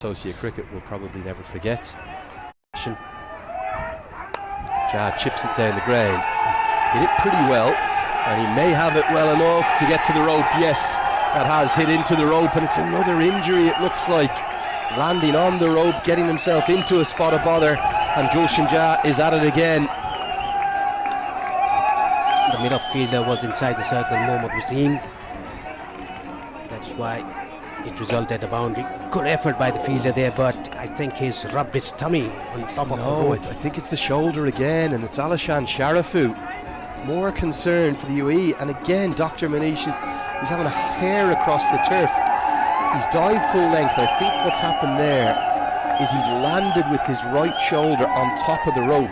associate cricket will probably never forget. Jah chips it down the ground. He's hit it pretty well, and he may have it well enough to get to the rope. Yes, that has hit into the rope, and it's another injury, it looks like. Landing on the rope, getting himself into a spot of bother, and Gulshan Jah is at it again. The middle fielder was inside the circle, Mohammad Wasim. That's why it resulted in a boundary. Good effort by the fielder there, but I think he's rubbed his tummy on top of the rope. I think it's the shoulder again, and it's Alishan Sharafu. More concern for the UAE, and again, Dr. Manish he's having a hair across the turf. He's dived full length, and I think what's happened there is he's landed with his right shoulder on top of the rope.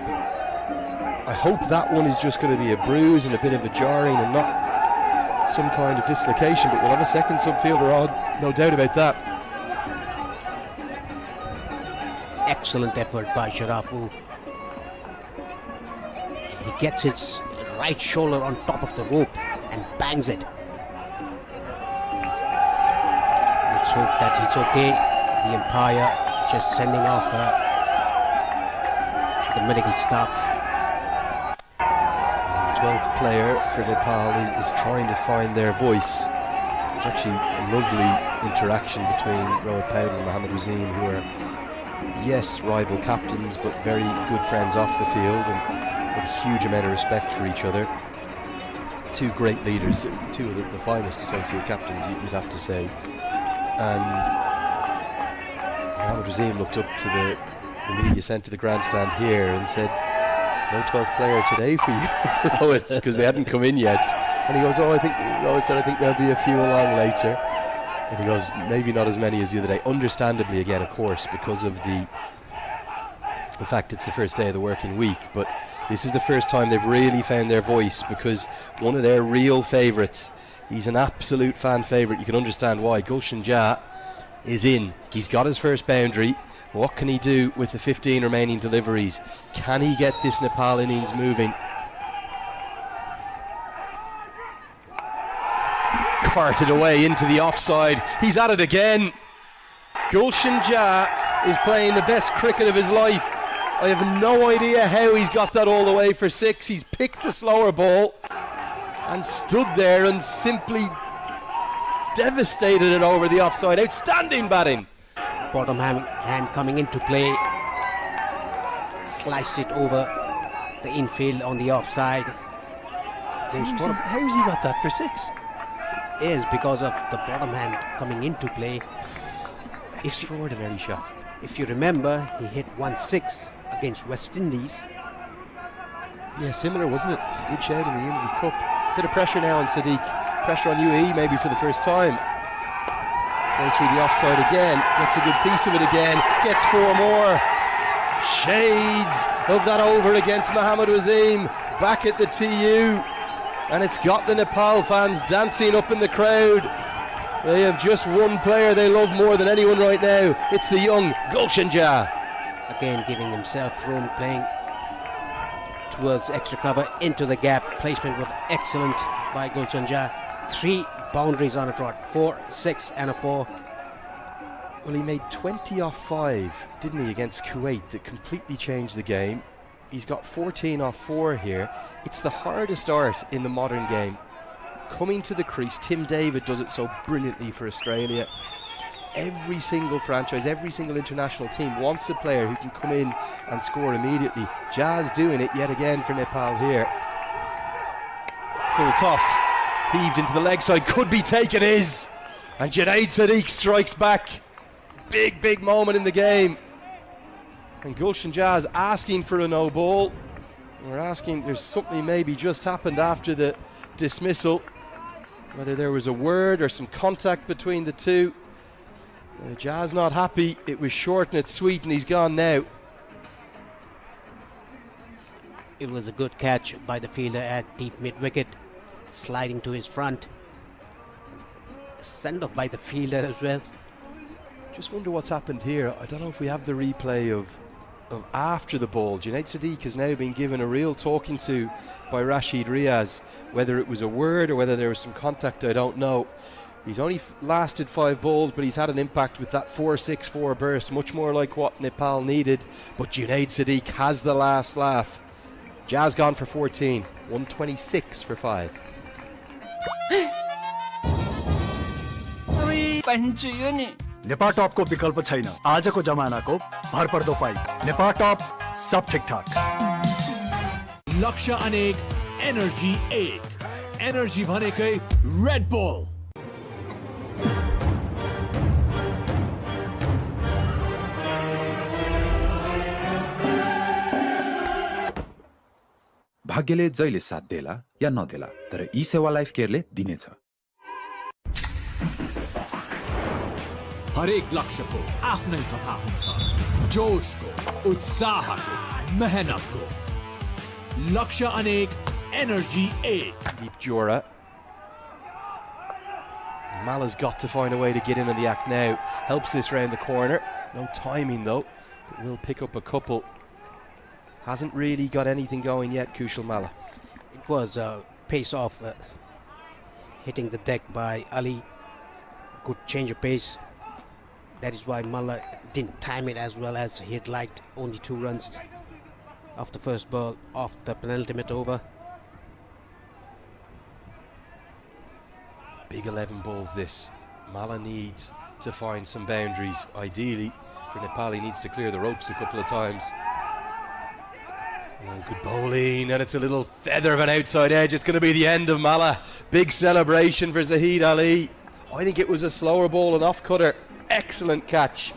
I hope that one is just going to be a bruise and a bit of a jarring and not some kind of dislocation, but we'll have a second subfielder on, no doubt about that. Excellent effort by Sharafu. He gets his right shoulder on top of the rope and bangs it. Let's hope that he's okay. The umpire just sending off the medical staff. 12th player for Nepal is trying to find their voice. It's actually a lovely interaction between Rohit Paudel and Mohammad Wasim, who are, yes, rival captains, but very good friends off the field and with a huge amount of respect for each other. Two great leaders, two of the finest associate captains, you'd have to say. And Mohammad Wasim looked up to the media sent to the grandstand here and said, "No 12th player today for you, Rohit," because they hadn't come in yet. And he goes, Rohit said, "I think there'll be a few along later." And he goes, "Maybe not as many as the other day." Understandably, again, of course, because of the fact it's the first day of the working week. But this is the first time they've really found their voice, because one of their real favourites, he's an absolute fan favourite. You can understand why. Gulshan Jah is in. He's got his first boundary. What can he do with the 15 remaining deliveries? Can he get this Nepal innings moving? Carted away into the offside. He's at it again. Gulshan Jah is playing the best cricket of his life. I have no idea how he's got that all the way for 6. He's picked the slower ball and stood there and simply devastated it over the offside. Outstanding batting. Bottom hand coming into play, sliced it over the infield on the offside. How's he got that for 6? Is because of the bottom hand coming into play. Extraordinary shot. If you remember, he hit 1-6 against West Indies. Yeah, similar, wasn't it? It's a good shout in the Indy Cup. Bit of pressure now on Sadiq. Pressure on UAE maybe for the first time. Goes through the offside again, gets a good piece of it again, gets 4 more. Shades of that over against Mohammad Wasim, back at the TU, and it's got the Nepal fans dancing up in the crowd. They have just one player they love more than anyone right now. It's the young Gulshan Jah. Again giving himself room, playing towards extra cover into the gap. Placement was excellent by Gulshan Jah. 3 boundaries on a trot, 4, 6 and a 4. Well, he made 20 off 5, didn't he, against Kuwait, that completely changed the game. He's got 14 off 4 here. It's the hardest art in the modern game. Coming to the crease, Tim David does it so brilliantly for Australia. Every single franchise, every single international team wants a player who can come in and score immediately. Jah's doing it yet again for Nepal here. Full toss. Heaved into the leg side, could be taken, is. And Junaid Sadiq strikes back. Big moment in the game. And Gulshan Jah's asking for a no ball. We're asking, there's something maybe just happened after the dismissal. Whether there was a word or some contact between the two. Jah's not happy. It was short and it's sweet, and he's gone now. It was a good catch by the fielder at deep mid-wicket, sliding to his front. Send off by the fielder as well. Just wonder what's happened here. I don't know if we have the replay of after the ball. Junaid Sadiq has now been given a real talking to by Rashid Riaz. Whether it was a word or whether there was some contact, I don't know. He's only lasted 5 balls, but he's had an impact with that 4-6-4 burst, much more like what Nepal needed. But Junaid Sadiq has the last laugh. Jazz gone for 14, 126 for 5. Nepal टपको विकल्प छैन आजको जमानाको भरपर्दो pipe Nepal टप सब ठिकठाक लक्ष्य अनेक energy 1 energy भनेकै Red bull भाग्यले जहिले साथ देला या नदेला तर ई सेवा लाइफ केयरले दिनेछ हरेक लक्ष्यको आफ्नै कथा हुन्छ जोशको उत्साहको मेहनतको लक्ष्य अनेक energy 8 Deep Jura. Mala's got to find a way to get in on the act now. Helps this round the corner. No timing though, but will pick up a couple. Hasn't really got anything going yet, Kushal Malla. It was a pace off, hitting the deck by Ali. Good change of pace. That is why Malla didn't time it as well as he'd liked. Only 2 runs off the first ball, off the penultimate over. Big 11 balls this. Malla needs to find some boundaries. Ideally, for Nepal, he needs to clear the ropes a couple of times. Oh, good bowling, and it's a little feather of an outside edge. It's going to be the end of Malla. Big celebration for Zahid Ali. I think it was a slower ball, an off-cutter. Excellent catch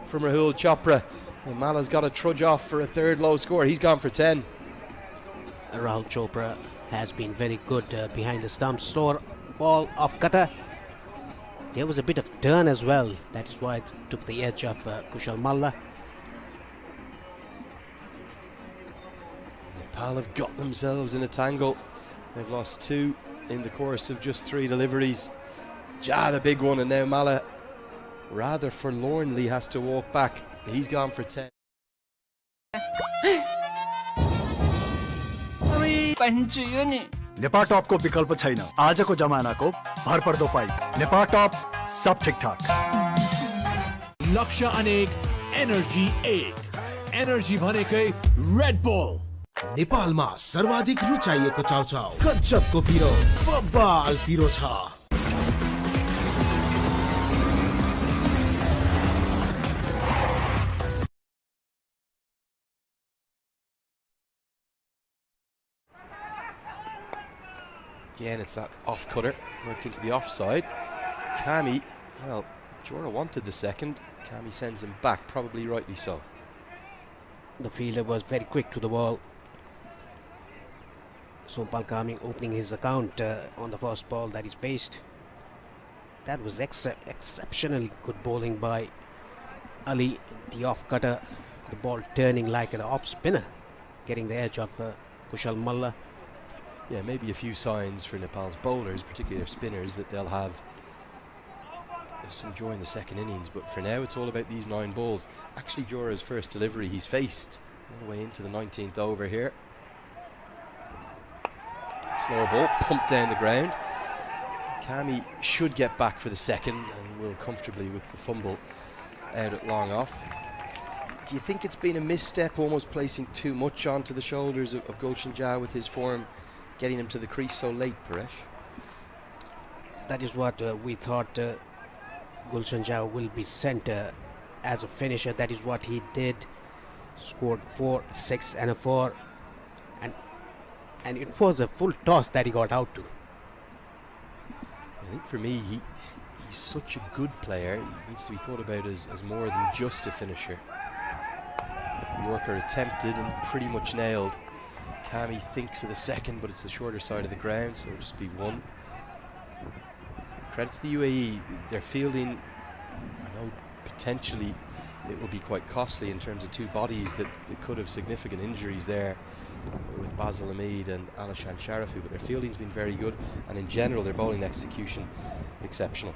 from Rahul Chopra. And Mala's got to trudge off for a 3rd low score. He's gone for 10. Rahul Chopra has been very good behind the stumps. Slower ball off cutter. There was a bit of turn as well. That is why it took the edge of Kushal Malla. Nepal have got themselves in a tangle. They've lost 2 in the course of just 3 deliveries. Ja, the big one, and now Malla rather forlornly has to walk back. He's gone for 10. Nepal टपको विकल्प छैन आजको जमानाको भरपर्दो pipe Nepal टप सब ठिकठाक लक्ष्य अनेक energy 8 energy भनेकै Red bull नेपालमा सर्वाधिक रुचाइएको चाउचाउ गजबको पिरो बब्बाल पिरो छ Again, it's that off cutter, worked into the offside. Kami, well, Jora wanted the second. Kami sends him back, probably rightly so. The fielder was very quick to the ball. Sompal Kami opening his account on the first ball that is faced. That was exceptionally good bowling by Ali. The off cutter, the ball turning like an off spinner, getting the edge of Kushal Malla. Yeah, maybe a few signs for Nepal's bowlers, particularly their spinners, that they'll have some joy in the second innings. But for now, it's all about these 9 balls. Actually, Jora's first delivery, he's faced all the way into the 19th over here. Slower ball, pumped down the ground. Kami should get back for the second and will comfortably with the fumble out at long off. Do you think it's been a misstep, almost placing too much onto the shoulders of Gulshan Jah with his form, getting him to the crease so late, Paresh? That is what we thought. Gulshan Jah will be sent as a finisher. That is what he did. Scored 4, 6 and a 4. And it was a full toss that he got out to. I think for me, he's such a good player. He needs to be thought about as more than just a finisher. Yorker attempted and pretty much nailed. Kami thinks of the second, but it's the shorter side of the ground, so it'll just be 1. Credit to the UAE, their fielding, I know potentially it will be quite costly in terms of 2 bodies that could have significant injuries there with Basil Hamid and Alishan Sharafu, but their fielding's been very good, and in general their bowling execution exceptional.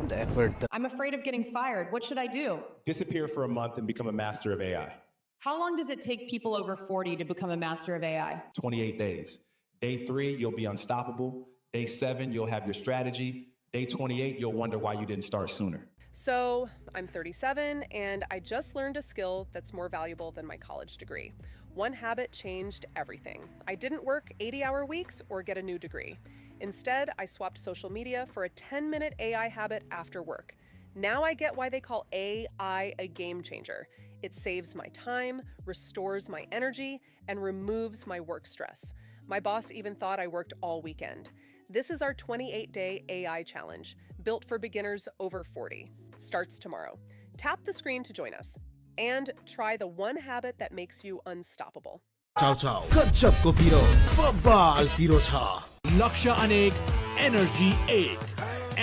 The effort. I'm afraid of getting fired. What should I do? Disappear for a month and become a master of AI. How long does it take people over 40 to become a master of AI? 28 days. Day 3, you'll be unstoppable. Day 7, you'll have your strategy. Day 28, you'll wonder why you didn't start sooner. So, I'm 37 and I just learned a skill that's more valuable than my college degree. One habit changed everything. I didn't work 80-hour weeks or get a new degree. Instead, I swapped social media for a 10-minute AI habit after work. Now I get why they call AI a game changer. It saves my time, restores my energy, and removes my work stress. My boss even thought I worked all weekend. This is our 28-day AI challenge, built for beginners over 40. Starts tomorrow. Tap the screen to join us. And try the one habit that makes you unstoppable. Chow chow गजबको पिरो बब्बाल पिरो छ लक्ष्य अनेक energy एक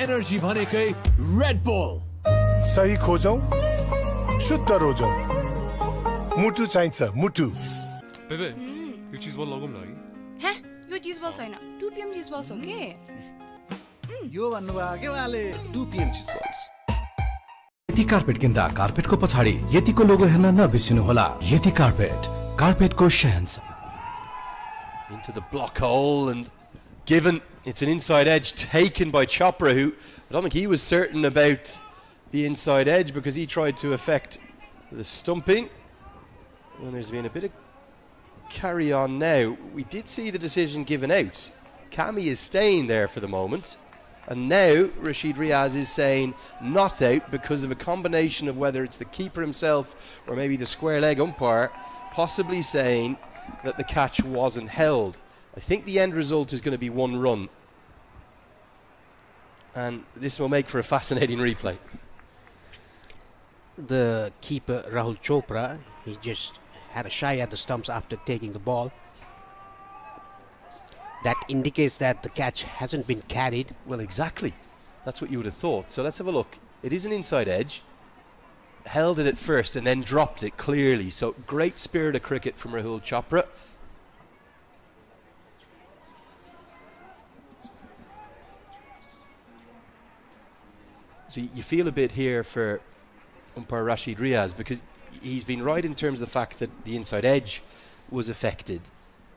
energy भनेकै Red bull सही खोजौं शुद्ध रोजौं मुटु चाहिन्छ मुटु बेबे यो चीज बल लगौं ल है यो चीज बल छैन 2 PM चीज बल्स हो के यो भन्नुभयो के वाले 2 PM चीज बल्स यति कार्पेट किन्दा कार्पेटको पछाडि यतिको लोगो हेर्न नबिर्सिनु होला यति कार्पेटको sense into the block hole, and given it's an inside edge taken by Chopra, who I don't think he was certain about the inside edge because he tried to affect the stumping, and there's been a bit of carry on now. We did see the decision given out. Kami is staying there for the moment, and now Rashid Riaz is saying not out because of a combination of whether it's the keeper himself or maybe the square leg umpire possibly saying that the catch wasn't held. I think the end result is going to be 1 run, and this will make for a fascinating replay. The keeper Rahul Chopra, he just had a shy at the stumps after taking the ball. That indicates that the catch hasn't been carried. Well, exactly. That's what you would have thought. So let's have a look. It is an inside edge. Held it at first and then dropped it clearly. So great spirit of cricket from Rahul Chopra. So you feel a bit here for umpire Rashid Riaz because he's been right in terms of the fact that the inside edge was affected.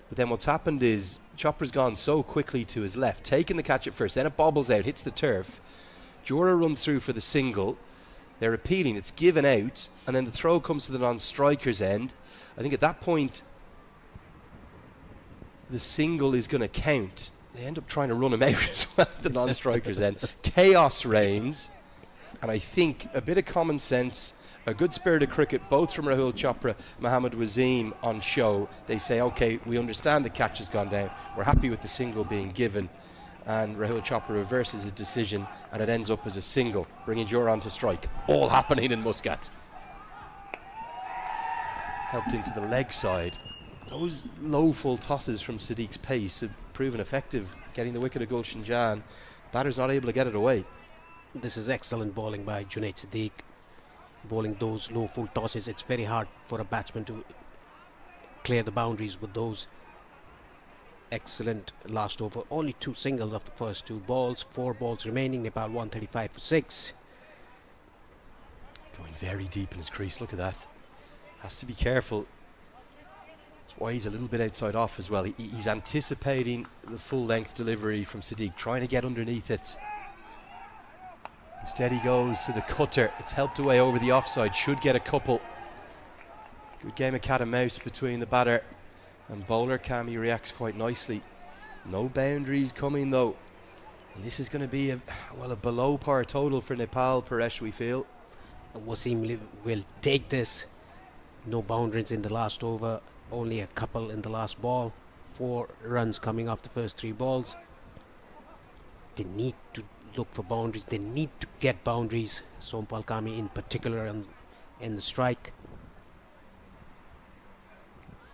But then what's happened is Chopra's gone so quickly to his left, taking the catch at first, then it bobbles out, hits the turf. Jora runs through for the single. They're appealing, it's given out, and then the throw comes to the non-striker's end. I think at that point, the single is going to count. They end up trying to run him out as well at the non-striker's end. Chaos reigns, and I think a bit of common sense, a good spirit of cricket, both from Rahul Chopra, Mohammad Wazeem on show. They say, okay, we understand the catch has gone down. We're happy with the single being given. And Rahul Chopra reverses his decision, and it ends up as a single, bringing Joran to strike. All happening in Muscat. Helped into the leg side. Those low full tosses from Sadiq's pace have proven effective, getting the wicket of Gulshan Jan. Batter's not able to get it away. This is excellent bowling by Junaid Siddiq. Bowling those low full tosses, it's very hard for a batsman to clear the boundaries with those. Excellent last over. Only 2 singles of the first 2 balls. 4 balls remaining. Nepal 135 for 6. Going very deep in his crease. Look at that. Has to be careful. That's why he's a little bit outside off as well. He's anticipating the full length delivery from Sadiq, trying to get underneath it. Instead he goes to the cutter. It's helped away over the offside. Should get a couple. Good game of cat and mouse between the batter and bowler. Kami reacts quite nicely. No boundaries coming though. And this is going to be a below par total for Nepal, Paresh, we feel. Wasim will take this. No boundaries in the last over. Only a couple in the last ball. 4 runs coming off the first 3 balls. They need to look for boundaries. They need to get boundaries. Sompal Kami in particular in the strike.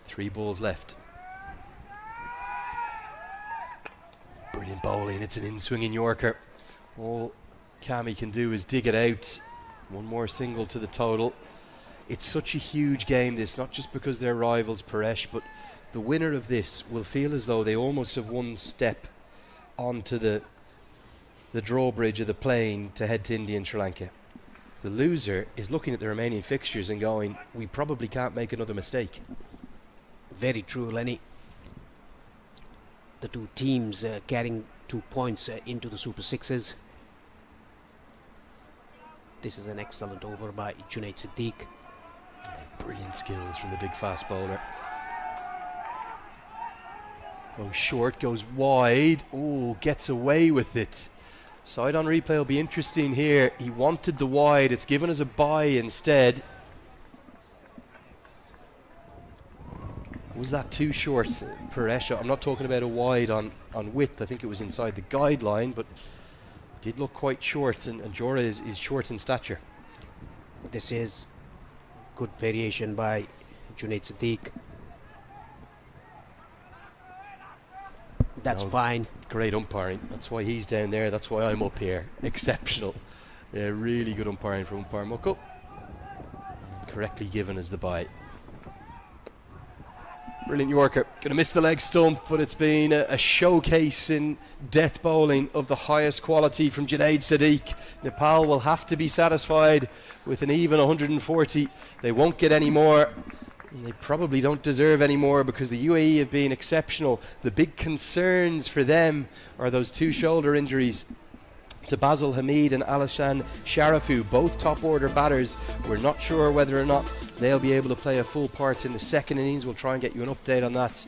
3 balls left. Brilliant bowling. It's an in-swinging Yorker. All Kami can do is dig it out. 1 more single to the total. It's such a huge game, this, not just because they're rivals, Paresh, but the winner of this will feel as though they almost have 1 step onto the drawbridge of the plane to head to India and Sri Lanka. The loser is looking at the remaining fixtures and going, we probably can't make another mistake. Very true, Lenny. The 2 teams carrying 2 points into the Super Sixes. This is an excellent over by Junaid Siddiq. Brilliant skills from the big fast bowler. Goes short, goes wide. Oh, gets away with it. Side on replay will be interesting here. He wanted the wide. It's given as a bye instead. Was that too short, Paresh? I'm not talking about a wide on width. I think it was inside the guideline, but did look quite short, and Jora is short in stature. This is good variation by Junaid Siddiq. That's fine. Great umpiring. That's why he's down there. That's why I'm up here. Exceptional. Yeah, really good umpiring from umpire Muckle. Correctly given as the bye. Brilliant Yorker. Going to miss the leg stump, but it's been a showcase in death bowling of the highest quality from Junaid Siddiq. Nepal will have to be satisfied with an even 140. They won't get any more. And they probably don't deserve any more because the UAE have been exceptional. The big concerns for them are those two shoulder injuries to Basil Hamid and Alishan Sharafu, both top order batters. We're not sure whether or not they'll be able to play a full part in the second innings. We'll try and get you an update on that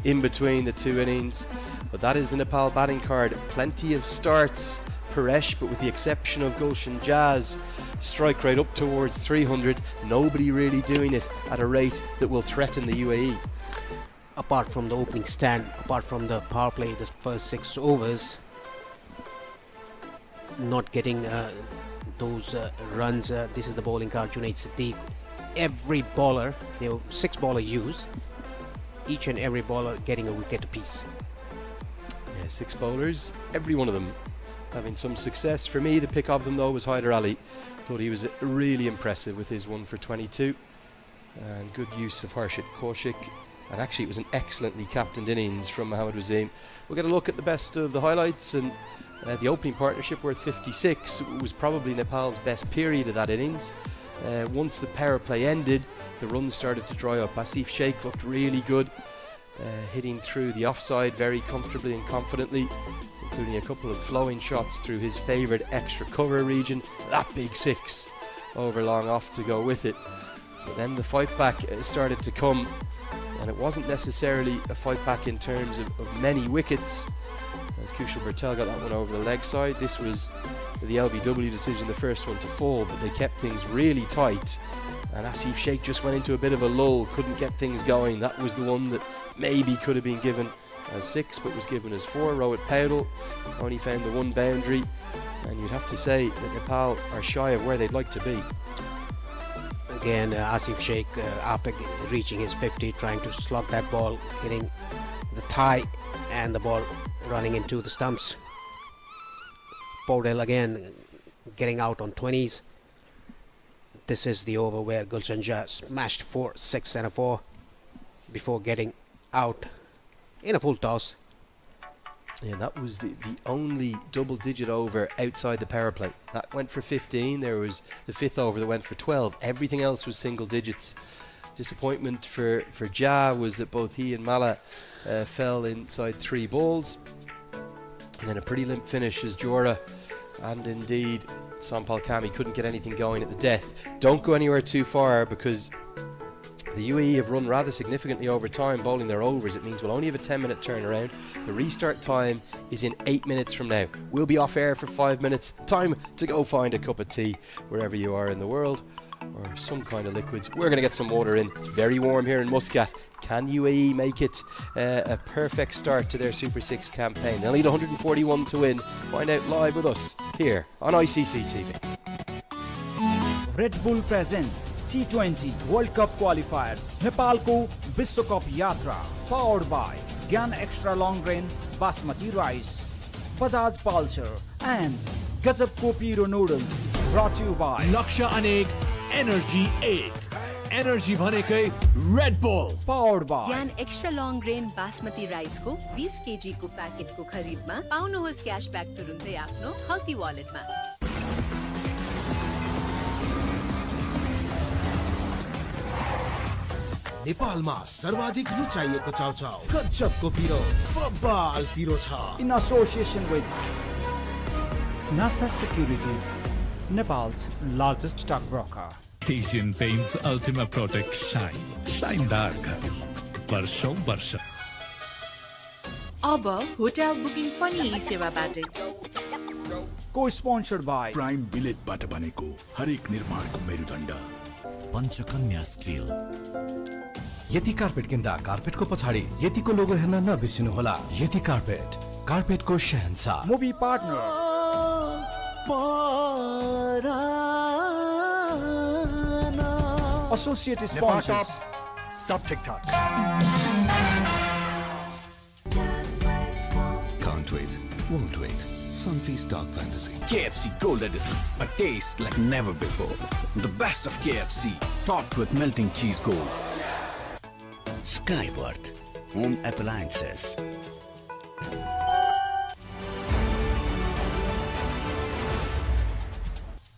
in between the two innings. But that is the Nepal batting card. Plenty of starts, Paresh, but with the exception of Gulshan Jazz, strike rate up towards 300. Nobody really doing it at a rate that will threaten the UAE. Apart from the opening stand, apart from the power play, the first 6 overs, not getting those runs. This is the bowling card, Junaid Siddiq. Every bowler, there were 6 bowlers used, each and every bowler getting a wicket apiece. Yeah, 6 bowlers, every one of them having some success. For me, the pick of them though was Hyder Ali. Thought he was really impressive with his 1 for 22, and good use of Harshit Kaushik. And actually, it was an excellently captained innings from Mohammad Wasim. We'll get a look at the best of the highlights, and the opening partnership worth 56 was probably Nepal's best period of that innings. Once the power play ended, the runs started to dry up. Asif Sheikh looked really good, hitting through the offside very comfortably and confidently, including a couple of flowing shots through his favourite extra cover region. That big 6 over long off to go with it. But then the fight back started to come, and it wasn't necessarily a fight back in terms of many wickets, as Kushal Bertel got that one over the leg side. This was the LBW decision, the first one to fall, but they kept things really tight, and Asif Sheikh just went into a bit of a lull, couldn't get things going. That was the one that maybe could have been given as 6 but was given as 4. Rohit Paudel only found the 1 boundary, and you'd have to say that Nepal are shy of where they'd like to be. Again, Asif Sheikh, after reaching his 50, trying to slug that ball, hitting the thigh and the ball running into the stumps. Paudel again getting out on 20s. This is the over where Gulshan Jha smashed 4, 6 and a 4 before getting out in a full toss. Yeah, that was the only double-digit over outside the power play. That went for 15. There was the 5th over that went for 12. Everything else was single digits. Disappointment for Jha was that both he and Mala fell inside 3 balls. And then a pretty limp finish as Jora and indeed Sampal Kami couldn't get anything going at the death. Don't go anywhere too far, because the UAE have run rather significantly over time bowling their overs. It means we'll only have a 10-minute turnaround. The restart time is in 8 minutes from now. We'll be off air for 5 minutes. Time to go find a cup of tea wherever you are in the world, or some kind of liquids. We're going to get some water in. It's very warm here in Muscat. Can UAE make it a perfect start to their Super 6 campaign? They'll need 141 to win. Find out live with us here on ICC TV. Red Bull presents T20 World Cup qualifiers. Nepal ko Vishwa Cup Yatra, powered by Gyan Extra Long Grain Basmati Rice, Bajaj Pulsar and Gazab Ko Piro Noodles. Brought to you by Laksha Anek Energy 8. Energy भनेकै Red Bull. Powered by Gyan Extra Long Grain Basmati Rice को 20 kg को packet को खरीदमा पाउनुहोस् क्याशब्याक तुरुन्तै आफ्नो healthy वालेटमा. नेपालमा सर्वाधिक रुचाइएको चाउचाउ कच्चपको पिरो बब्बाल पिरो छ. in association with NASA Securities. Nepal's largest stockbroker. Asian Paints Ultima Protect Shine. शाइनदार घर वर्षौं वर्ष अब होटल बुकिङ पनि यी सेवाबाटै Co-sponsored by प्राइम बिलेटबाट बनेको हरेक निर्माणको मेरुदण्ड पञ्चकन्या स्टिल। यति कार्पेट किन्दा कार्पेटको पछाडि यतिको लोगो हेर्न नबिर्सिनुहोला। यति कार्पेट, कार्पेटको शहंशाह। Movie partner associate sponsors सब ठीक ठाक। Can't wait, won't wait. Sunfeast Dark Fantasy. KFC Gold Edition. A taste like never before. The best of KFC, topped with melting cheese gold. Skyworth. Home appliances.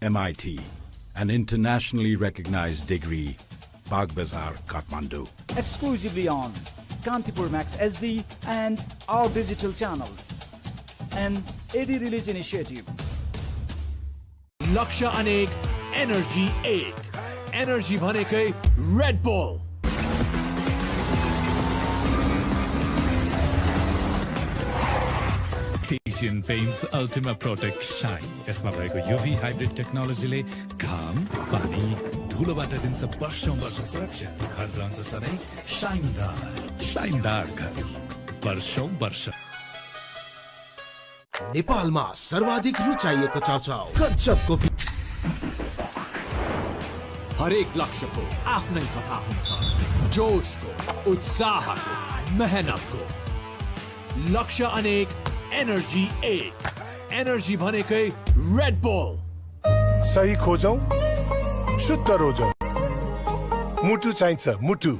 MIT, an internationally recognized degree, Bagh Bazaar, Kathmandu. Exclusively on Kantipur Max SD and our digital channels. An AD Release Initiative. लक्ष्य अनेक energy एक energy भनेकै Red bull Asian Paints Ultima Protect Shine. यसमा भएको UV hybrid टेक्नोलोजीले घाम, पानी, धुलोबाट दिन्छ वर्षौं वर्ष सुरक्षा। घर रहन्छ सधैँ शाइनदार घर वर्षौं वर्ष। नेपालमा सर्वाधिक रुचाइएको चाउचाउ गजबको हरेक लक्ष्यको आफ्नै कथा हुन्छ। जोशको, उत्साहको, मेहनतको। लक्ष्य अनेक एनर्जी एक एनर्जी भनेकै रेड बुल। सही खोजौं, शुद्ध रोजौं। मुटु चाहिन्छ, मुटु।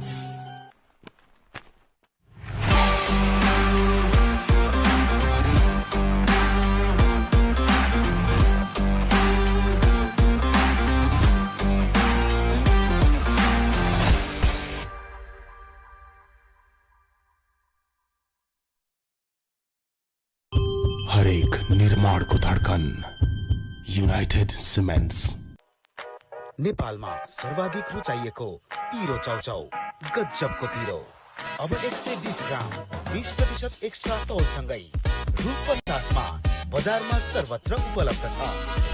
हरेक निर्माणको धड्कन युनाइटेड सिमेन्ट्स। नेपालमा सर्वाधिक रुचाइएको पिरो चाउचाउ गजबको पिरो। अब 120 ग्राम 20% एक्स्ट्रा तौलसँगै रु 50 मा बजारमा सर्वत्र उपलब्ध छ।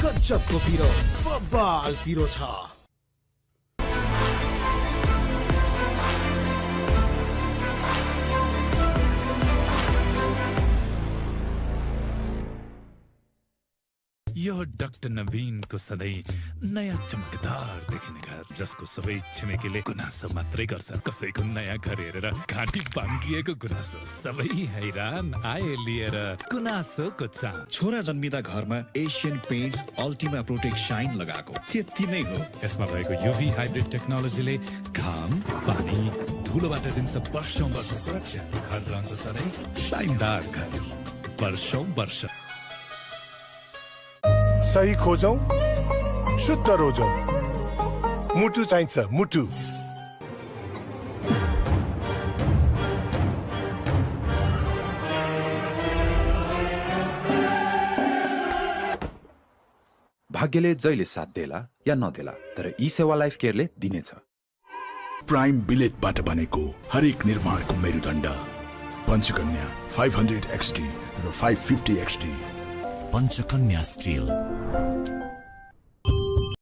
गजबको पिरो, बबाल पिरो छ। यो डाक्टर नवीनको सधैँ नयाँ चमकदार देखिने घर, जसको सबै छिमेकीले गुनासो मात्रै गर्छ। कसैको नयाँ घर हेरेर घाँटी बाङ्गिएको गुनासो, सबै हैरान आए लिएर गुनासोको चाम। छोरा जन्मिँदा घरमा Asian Paints Ultima Protect Shine लगाएको त्यति नै हो। यसमा भएको UV हाइब्रिड टेक्नोलोजीले घाम, पानी, धुलोबाट दिन्छ वर्षौं वर्ष सुरक्षा। घर रहन्छ सधैँ शाइनदार घर वर्षौं वर्ष। सही खोजौं, शुद्ध रोजौं। मुटु चाहिन्छ, मुटु। भाग्यले जहिले साथ देला या नदेला, तर ई सेवा लाइफ केयरले दिनेछ। प्राइम बिलेटबाट बनेको हरेक निर्माणको मेरुदण्ड पञ्चकन्या 500 XT र 550 XT। पञ्चकन्या स्टिल।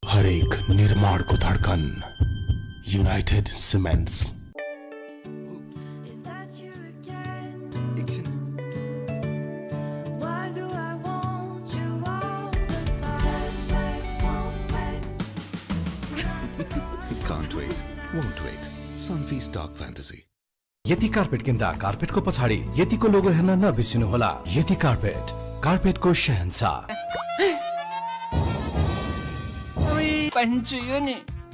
हरेक निर्माणको धड्कन United Cements. Can't wait, won't wait. Sunfeast Dark Fantasy. यति कार्पेट किन्दा कार्पेटको पछाडि यतिको लोगो हेर्न नबिर्सिनुहोला। यति कार्पेट, कार्पेटको शहंशाह।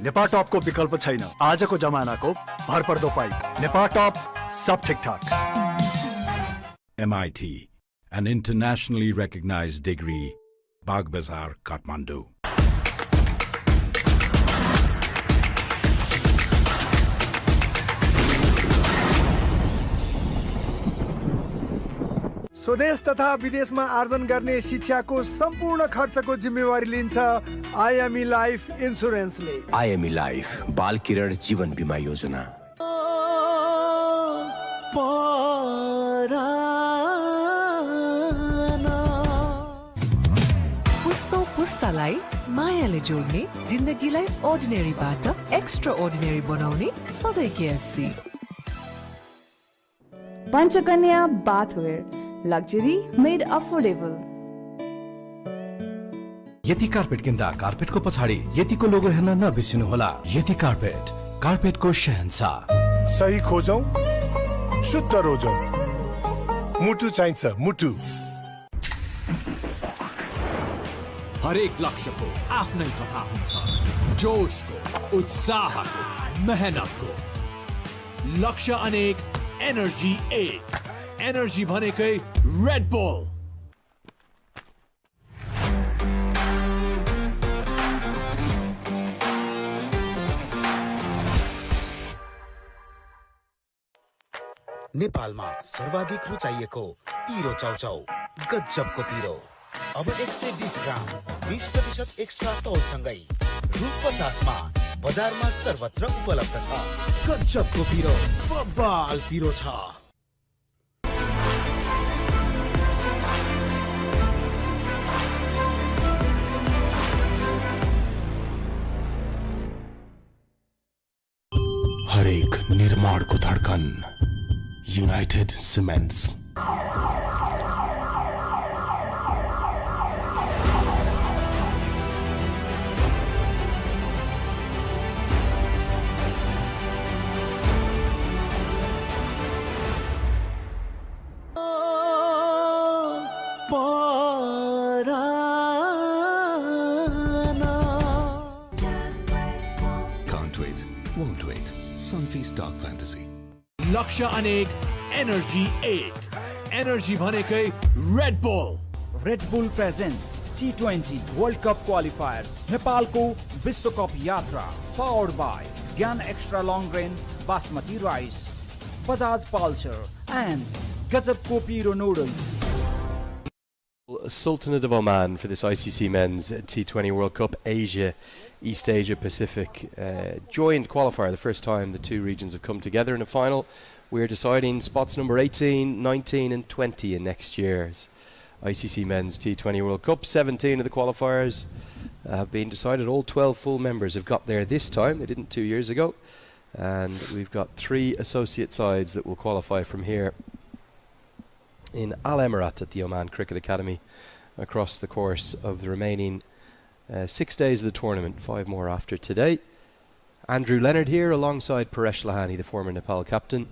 नेपाल टपको विकल्प छैन। आजको जमानाको भरपर्दो पाइप नेपाल टप सब ठीक ठाक। MIT, an internationally recognized degree, Bagh Bazaar, Kathmandu. स्वदेश तथा विदेशमा आर्जन गर्ने शिक्षाको सम्पूर्ण खर्चको जिम्मेवारी लिन्छ आइएमई लाइफ इन्स्योरेन्सले। आइएमई लाइफ बाल किरण जीवन बीमा योजना। पुस्तो पुस्तालाई मायाले जोड्ने, जिन्दगीलाई अर्डिनेरीबाट एक्स्ट्रा अर्डिनेरी बनाउने सधैँ KFC. Panchakanya bathware, luxury made affordable. यति कार्पेट किन्दा कार्पेटको पछाडि यतिको लोगो हेर्न नबिर्सिनुहोला। यति कार्पेट, कार्पेटको शहंशाह। सही खोजौं, शुद्ध रोजौं। मुटु चाहिन्छ, मुटु। हरेक लक्ष्यको आफ्नै कथा हुन्छ, जोशको, उत्साहको, मेहनतको। लक्ष्य अनेक, एनर्जी एक। एनर्जी भनेकै रेड बुल। नेपालमा सर्वाधिक रुचाइएको पिरो चाउचाउ, गजबको पिरो। अब 120 ग्राम 20% एक्स्ट्रा तौलसँगै रु 50 मा बजारमा सर्वत्र उपलब्ध छ। गजबको पिरो, बब्बाल पिरो छ। हरेक निर्माणको धड्कन United Cements. Can't wait, won't wait. Sunfeast Dark Fantasy. लक्ष्य अनेक, एनर्जी एक। एनर्जी भनेकै Red Bull. Red Bull presents T20 World Cup qualifiers, नेपालको विश्वकप यात्रा, powered by Gyan extra long grain basmati rice, Bajaj Pulsar and गजबको पिरो noodles. Sultanate of Oman for this ICC Men's T20 World Cup Asia, East Asia Pacific joined qualifier, the first time the two regions have come together in a final. We're deciding spots number 18, 19 and 20 in next year's ICC Men's T20 World Cup. 17 of the qualifiers have been decided. All 12 full members have got there this time. They didn't 2 years ago. And we've got 3 associate sides that will qualify from here in Al Emirat at the Oman Cricket Academy across the course of the remaining 6 days of the tournament, 5 more after today. Andrew Leonard here alongside Paresh Lahani, the former Nepal captain,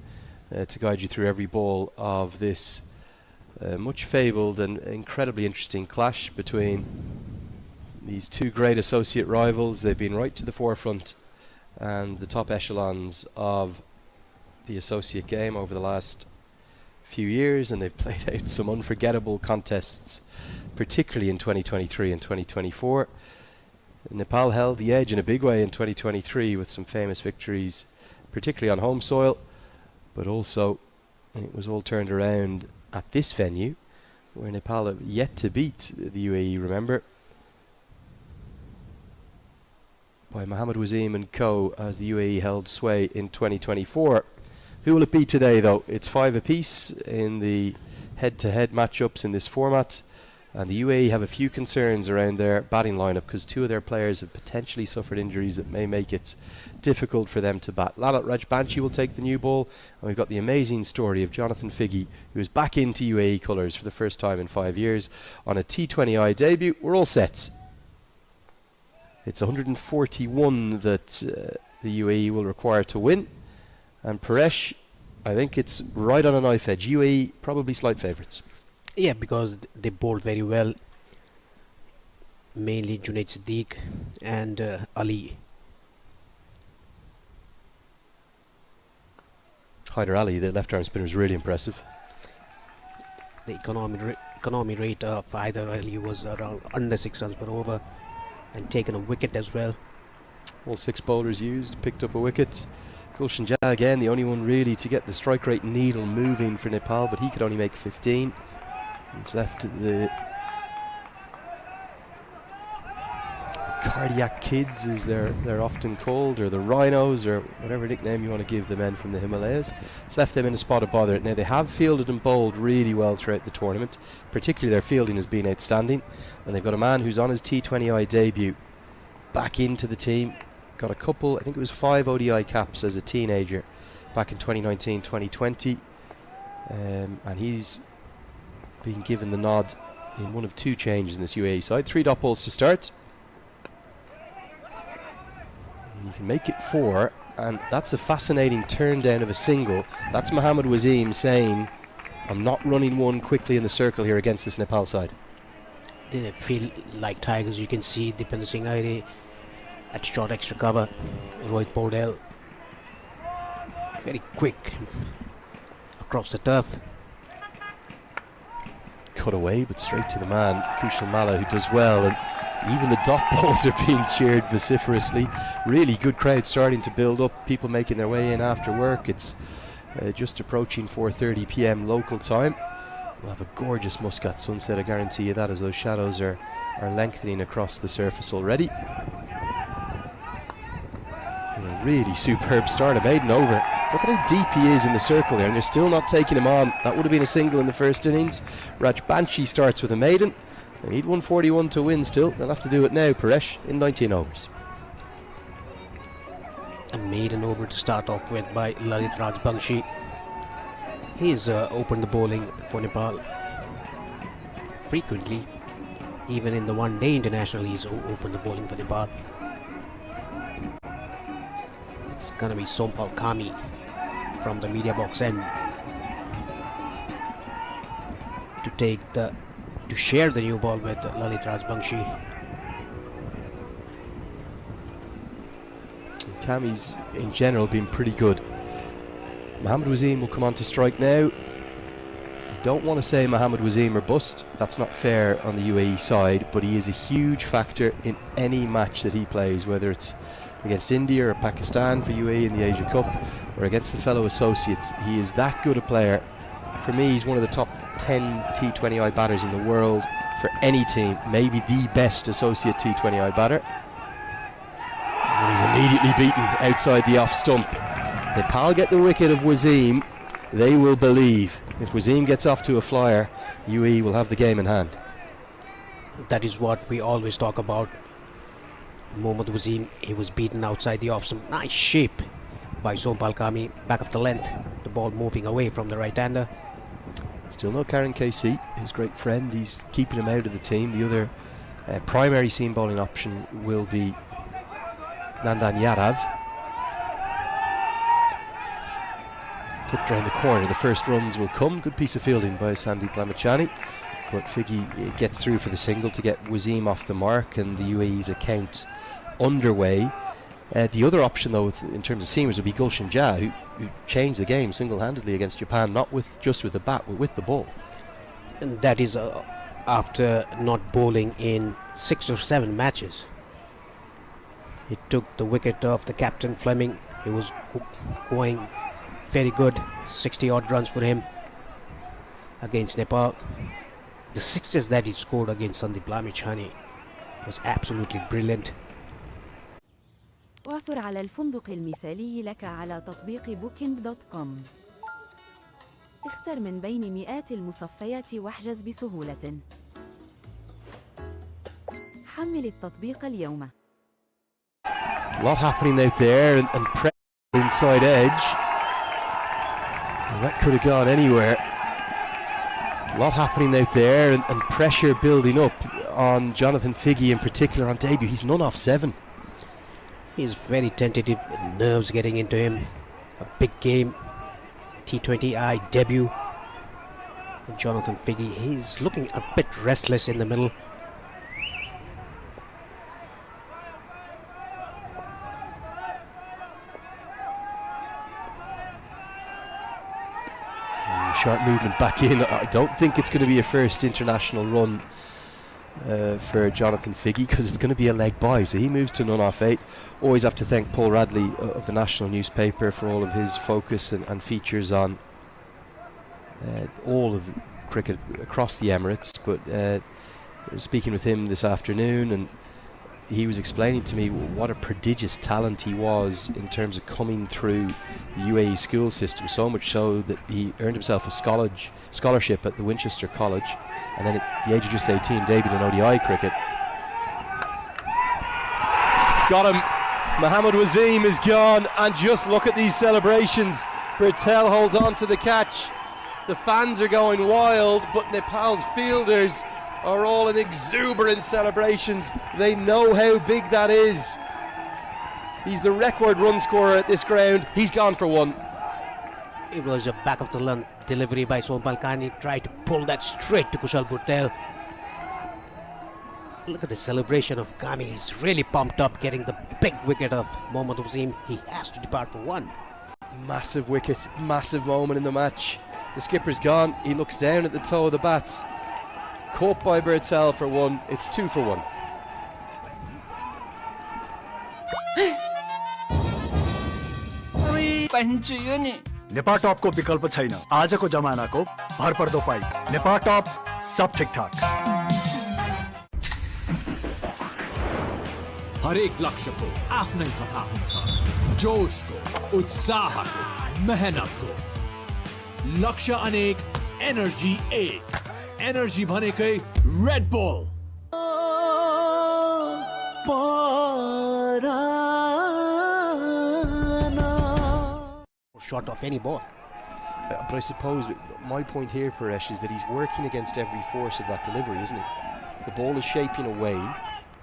to guide you through every ball of this much fabled and incredibly interesting clash between these two great associate rivals. They've been right to the forefront and the top echelons of the associate game over the last few years, and they've played out some unforgettable contests, particularly in 2023 and 2024. Nepal held the edge in a big way in 2023 with some famous victories, particularly on home soil, but also it was all turned around at this venue where Nepal have yet to beat the UAE, remember, by Mohammed Wasim and co, as the UAE held sway in 2024. Who will it be today, though? It's 5 apiece in the head-to-head matchups in this format, and the UAE have a few concerns around their batting lineup because 2 of their players have potentially suffered injuries that may make it difficult for them to bat. Lalit Rajbanshi will take the new ball, and we've got the amazing story of Jonathan Figgy, who is back into UAE colours for the first time in 5 years on a T20I debut. We're all set. It's 141 that the UAE will require to win. And Paresh, I think it's right on a knife edge. UAE probably slight favourites. Yeah, because they bowled very well. Mainly Junaid Siddique and Ali. Hyder Ali, the left-arm spinner, is really impressive. The economy rate of Hyder Ali was around under 6 runs per over, and taken a wicket as well. All 6 bowlers used, picked up a wicket. Gulshan Jha again, the only one really to get the strike rate needle moving for Nepal, but he could only make 15. It's left the cardiac kids, as they're often called, or the rhinos, or whatever nickname you want to give the men from the Himalayas. It's left them in a spot of bother. Now, they have fielded and bowled really well throughout the tournament. Particularly their fielding has been outstanding, and they've got a man who's on his T20I debut back into the team. Got a couple, I think it was 5 ODI caps as a teenager back in 2019-2020, and he's been given the nod in one of 2 changes in this UAE side. 3 dot balls to start. And you can make it 4, and that's a fascinating turn down of a single. That's Mohammad Wasim saying, I'm not running one quickly in the circle here against this Nepal side. They feel like tigers. You can see Dipen Singh Aire at short extra cover. Rohit Paudel very quick across the turf. Cut away, but straight to the man, Kushal Malla, who does well, and even the dot balls are being cheered vociferously. Really good crowd starting to build up, people making their way in after work. It's just approaching 4:30 p.m. local time. We'll have a gorgeous Muscat sunset, I guarantee you that, as those shadows are lengthening across the surface already. And a really superb start, a maiden over. Look at how deep he is in the circle there, and they're still not taking him on. That would have been a single in the first innings. Rajbanshi starts with a maiden. They need 141 to win still. They'll have to do it now, Paresh, in 19 overs. A maiden over to start off with by Lalit Rajbanshi. He's opened the bowling for Nepal frequently. Even in the one-day international, he's opened the bowling for Nepal. It's gonna be Sompal Kami from the media box end to share the new ball with Lalit Rajbanshi. Kami's in general been pretty good. Mohammad Wasim will come on to strike now. I don't want to say Mohammad Wasim or bust, that's not fair on the UAE side, but he is a huge factor in any match that he plays, whether it's against India or Pakistan for UAE in the Asia Cup, or against the fellow associates. He is that good a player. For me, he's one of the top 10 T20I batters in the world for any team, maybe the best associate T20I batter. And he's immediately beaten outside the off stump. Nepal get the wicket of Wasim, they will believe. If Wasim gets off to a flyer, UAE will have the game in hand. That is what we always talk about. Mohammad Wasim, he was beaten outside the off. Some nice shape by Sompal Kami, back of the length, the ball moving away from the right-hander. Still no Karen KC, his great friend. He's keeping him out of the team. The other primary seam bowling option will be Nandan Yadav. Tipped around the corner, the first runs will come. Good piece of fielding by Sandeep Lamachani, but Figgy gets through for the single to get Wasim off the mark, and the UAE's account underway. The other option, though, in terms of seamers, would be Gulshan Jah, who changed the game single-handedly against Japan, not just with the bat, but with the ball. And that is after not bowling in 6 or 7 matches. He took the wicket off the captain Fleming. He was going very good, 60-odd runs for him against Nepal. The sixes that he scored against Sandeep Lamachani was absolutely brilliant. اعثر على الفندق المثالي لك على تطبيق booking.com. اختر من بين مئات المصفيات واحجز بسهولة. حمل التطبيق اليوم. A lot happening out there, and inside edge. Well, that could have gone anywhere. A lot happening out there, and pressure building up on Jonathan Figgy in particular on debut. He's none off 7. He's very tentative, nerves getting into him. A big game, T20I debut. And Jonathan Figgy, he's looking a bit restless in the middle. Sharp movement back in. I don't think it's going to be a first international run for Jonathan Figgy, because it's going to be a leg by, so he moves to none off 8. Always have to thank Paul Radley of the National Newspaper for all of his focus and features on all of cricket across the Emirates, but I was speaking with him this afternoon, and he was explaining to me what a prodigious talent he was in terms of coming through the UAE school system, so much so that he earned himself a scholarship at the Winchester College, and then at the age of just 18 debuted in ODI cricket. Got him. Mohammad Wasim is gone, and just look at these celebrations. Bertel holds on to the catch. The fans are going wild, but Nepal's fielders are all in exuberant celebrations. They know how big that is. He's the record run scorer at this ground. He's gone for one. It was a back of the lung delivery by Sompal Khan. He tried to pull that straight to Kushal Bhurtel. Look at the celebration of Kami. He's really pumped up, getting the big wicket of Mohammad Wasim. He has to depart for one. Massive wicket, massive moment in the match. The skipper's gone. He looks down at the toe of the bats. Caught by Bertel for one. It's 2 for 1. Nepal टपको विकल्प छैन। आजको जमानाको भरपर्दो pipe Nepal टप सब ठिकठाक। हरेक लक्ष्यको आफ्नै कथा हुन्छ, जोशको, उत्साहको, मेहनतको। लक्ष्य अनेक, एनर्जी एक। एनर्जी भनेकै Red bull. Shot of any ball. But I suppose my point here, Paresh, is that he's working against every force of that delivery, isn't he? The ball is shaping away.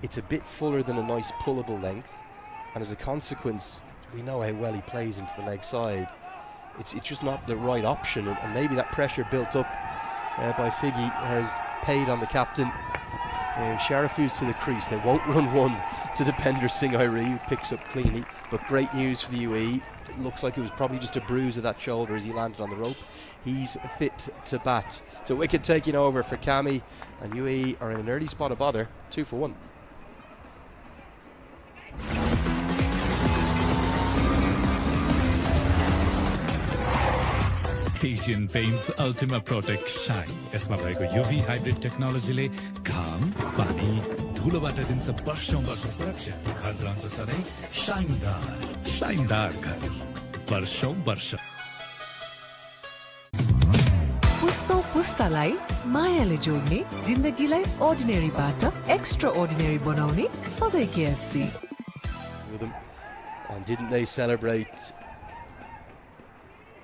It's a bit fuller than a nice pullable length, and as a consequence, we know how well he plays into the leg side. It's just not the right option, and maybe that pressure built up by Figgy has paid on the captain. Sharafu's to the crease. They won't run one to Dipender Singh Airi, who picks up cleanly, but great news for the UAE. It looks like it was probably just a bruise of that shoulder as he landed on the rope. He's fit to bat. So wicket taking over for Kami, and UAE are in an early spot of bother, 2 for 1. Asian Paints Ultima Protect Shine. यसमा भएको UV hybrid टेक्नोलोजीले घाम, पानी, धुलोबाट दिन्छ वर्षौं वर्ष सुरक्षा। घर रहन्छ सधैँ शाइनदार घर, वर्षौं वर्ष। पुस्तो पुस्तालाई मायाले जोड्ने, जिन्दगीलाई अर्डिनेरीबाट एक्स्ट्रा अर्डिनेरी बनाउने सधैँ KFC। With them. And didn't they celebrate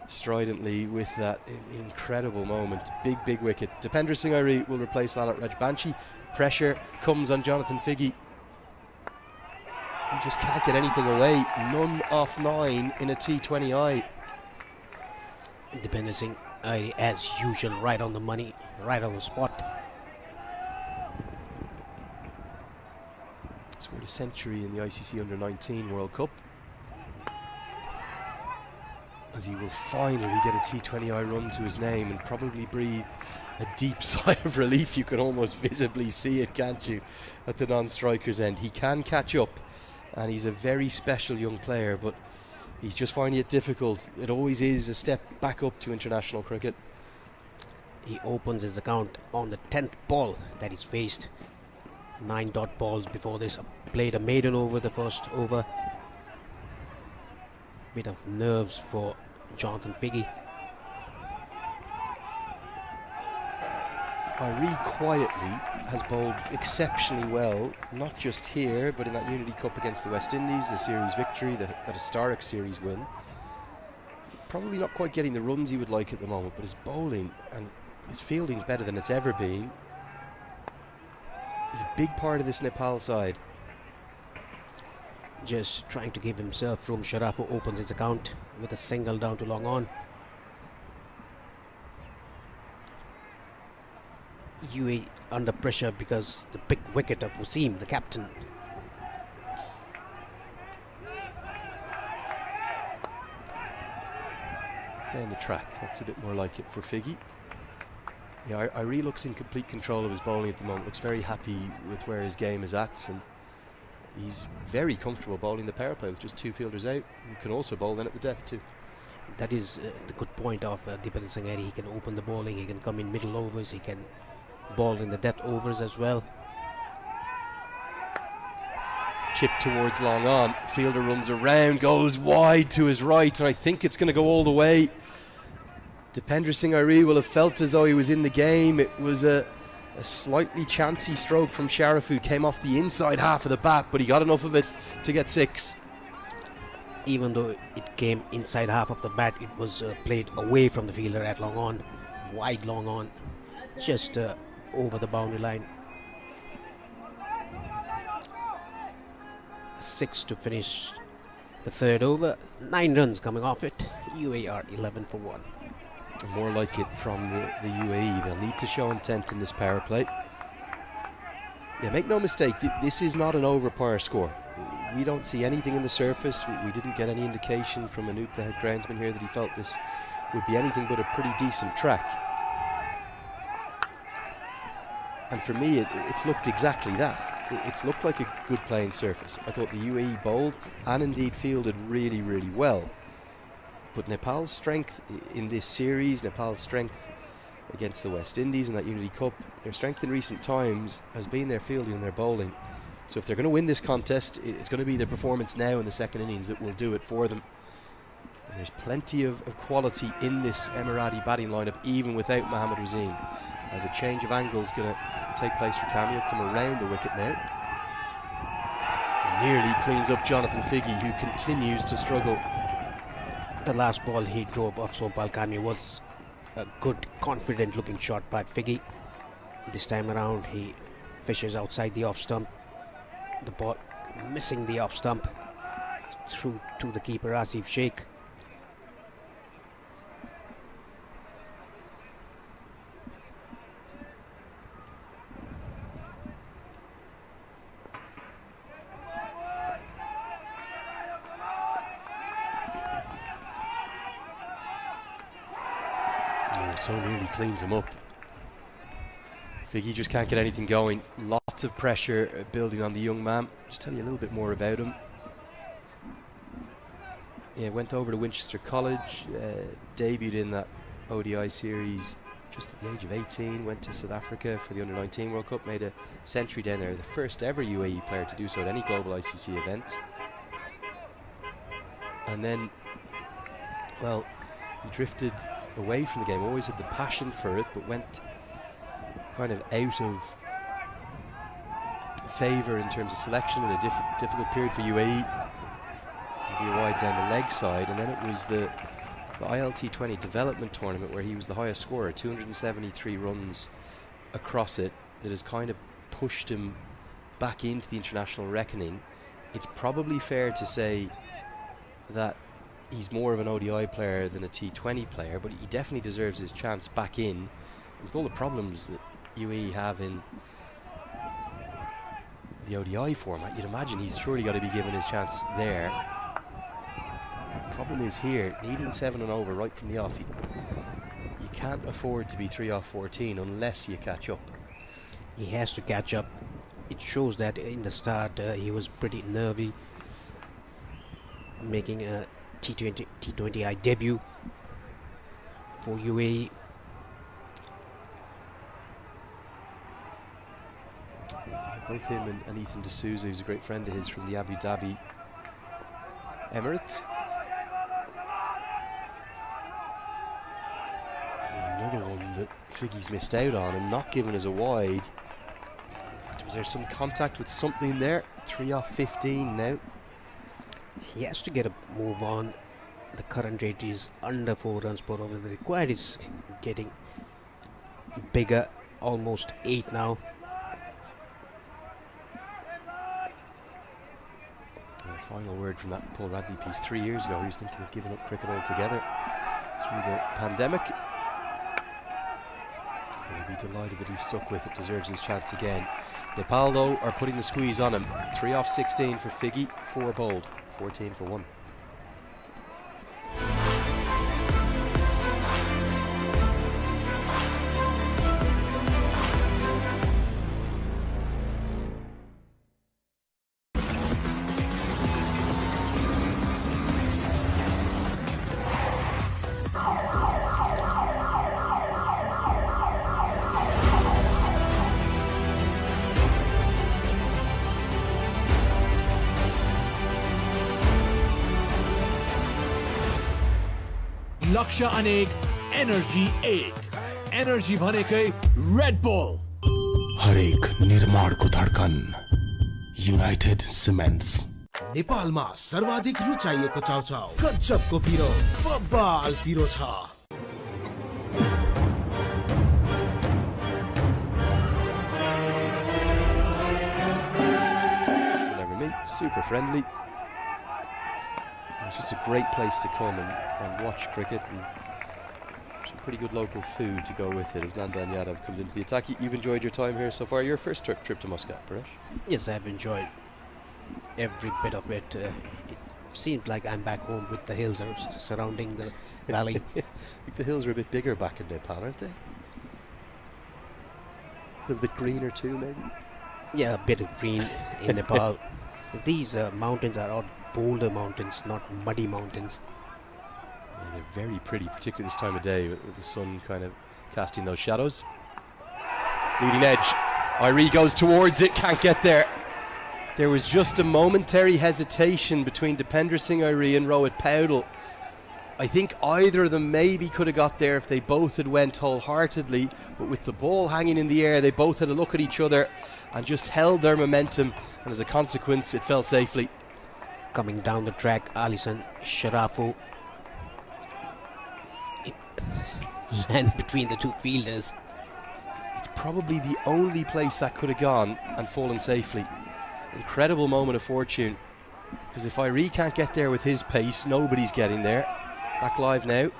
stridently with that incredible moment. Big wicket. Dipender Singh Airi will replace Lalit Rajbanshi. Pressure comes on Jonathan Figgy. He just can't get anything away. None off 9 in a T20I. Dipender Singh Airi, as usual, right on the money, right on the spot. Scored a century in the ICC Under-19 World Cup, as he will finally get a T20I run to his name and probably breathe a deep sigh of relief. You can almost visibly see it, can't you, at the non-striker's end. He can catch up, and he's a very special young player, but he's just finding it difficult. It always is a step back up to international cricket. He opens his account on the 10th ball that he's faced. 9 dot balls before this. Played a maiden over the first over. Bit of nerves for Jonathan Figgy. Airi quietly has bowled exceptionally well, not just here, but in that Unity Cup against the West Indies, the series victory, that historic series win. Probably not quite getting the runs he would like at the moment, but his bowling and his fielding's better than it's ever been. He's a big part of this Nepal side. Just trying to give himself room. Sharafu opens his account with a single down to long on. UAE under pressure because the big wicket of Wasim, the captain. Down the track, that's a bit more like it for Figgy. Yeah, Airi looks in complete control of his bowling at the moment. Looks very happy with where his game is at, and he's very comfortable bowling the power play with just 2 fielders out. He can also bowl then at the death too. That is the good point of Deepan Sangheri. He can open the bowling, he can come in middle overs, he can ball in the depth overs as well. Chip towards long on. Fielder runs around, goes wide to his right, and I think it's going to go all the way. Dipender Singh Airi will have felt as though he was in the game. It was a slightly chancy stroke from Sharif, who came off the inside half of the bat, but he got enough of it to get 6. Even though it came inside half of the bat, it was played away from the fielder at long on, wide long on, just over the boundary line. 6 to finish the third over. 9 runs coming off it. UAE are 11 for 1. More like it from the UAE. They'll need to show intent in this power play. Yeah, make no mistake, this is not an over par score. We don't see anything in the surface. We didn't get any indication from Anoop, the head groundsman here, that he felt this would be anything but a pretty decent track. And for me, it's looked exactly that. It's looked like a good playing surface. I thought the UAE bowled and indeed fielded really, really well. But Nepal's strength in this series, Nepal's strength against the West Indies in that Unity Cup, their strength in recent times has been their fielding and their bowling. So if they're going to win this contest, it's going to be their performance now in the second innings that will do it for them. And there's plenty of quality in this Emirati batting lineup, even without Mohammad Wasim, as a change of angle is going to take place for Cameo. Come around the wicket now. Nearly cleans up Jonathan Figgy, who continues to struggle. The last ball he drove off Sompal Kami was a good, confident looking shot by Figgy. This time around he fishes outside the off stump. The ball missing the off stump, through to the keeper Asif Sheikh. So nearly cleans him up. Figgy just can't get anything going. Lots of pressure building on the young man. Just tell you a little bit more about him. Yeah, went over to Winchester College, debuted in that ODI series just at the age of 18, went to South Africa for the Under-19 World Cup, made a century down there, the first ever UAE player to do so at any global ICC event. And then, well, he drifted away from the game, always had the passion for it, but went kind of out of favour in terms of selection in a difficult period for UAE. Maybe a wide down the leg side, and then it was the ILT20 development tournament where he was the highest scorer, 273 runs across it, that has kind of pushed him back into the international reckoning. It's probably fair to say that he's more of an ODI player than a T20 player, but he definitely deserves his chance back in. With all the problems that UAE have in the ODI format, you'd imagine he's surely got to be given his chance there. Problem is here, needing 7 and over right from the off, you can't afford to be 3 off 14 unless you catch up. He has to catch up. It shows that in the start he was pretty nervy, making a T20I debut for UAE. Both him and Ethan D'Souza, who's a great friend of his from the Abu Dhabi Emirates. Another one that Figgy's missed out on and not given as a wide. Was there some contact with something there? 3 off 15 now. He has to get a move on. The current rate is under 4 runs per over. The required is getting bigger, almost 8 now. Final word from that Paul Radley piece 3 years ago. He was thinking of giving up cricket altogether through the pandemic. He'll be delighted that he's stuck with it, deserves his chance again. Nepal, though, are putting the squeeze on him. 3 off 16 for Figgy, 4 bowled, 14 for 1. लक्ष्य अनेक energy एक energy भनेकै Red bull हरेक निर्माणको धड्कन United cements नेपालमा सर्वाधिक रुचाइएको चाउचाउ गजबको पिरो बब्बाल पिरो छ Super friendly. It's just a great place to come and watch cricket, and some pretty good local food to go with it as Nandan Yadav comes into the attack. You've enjoyed your time here so far. Your first trip to Muscat, Paresh? Yes, I've enjoyed every bit of it. It seems like I'm back home with the hills surrounding the valley. I think the hills are a bit bigger back in Nepal, aren't they? A little bit greener too, maybe? Yeah, a bit of green in Nepal. These mountains are all boulder mountains, not muddy mountains. Yeah, they're very pretty, particularly this time of day with the sun kind of casting those shadows. Leading edge. Irie goes towards it, can't get there. There was just a momentary hesitation between Dipender Singh Irie and Rohit Paudel. I think either of them maybe could have got there if they both had went wholeheartedly, but with the ball hanging in the air, they both had a look at each other and just held their momentum, and as a consequence, it fell safely. Coming down the track, Alison Sharafu. It landed between the two fielders. It's probably the only place that could have gone and fallen safely. Incredible moment of fortune, because if Irie can't get there with his pace, nobody's getting there. Back live now.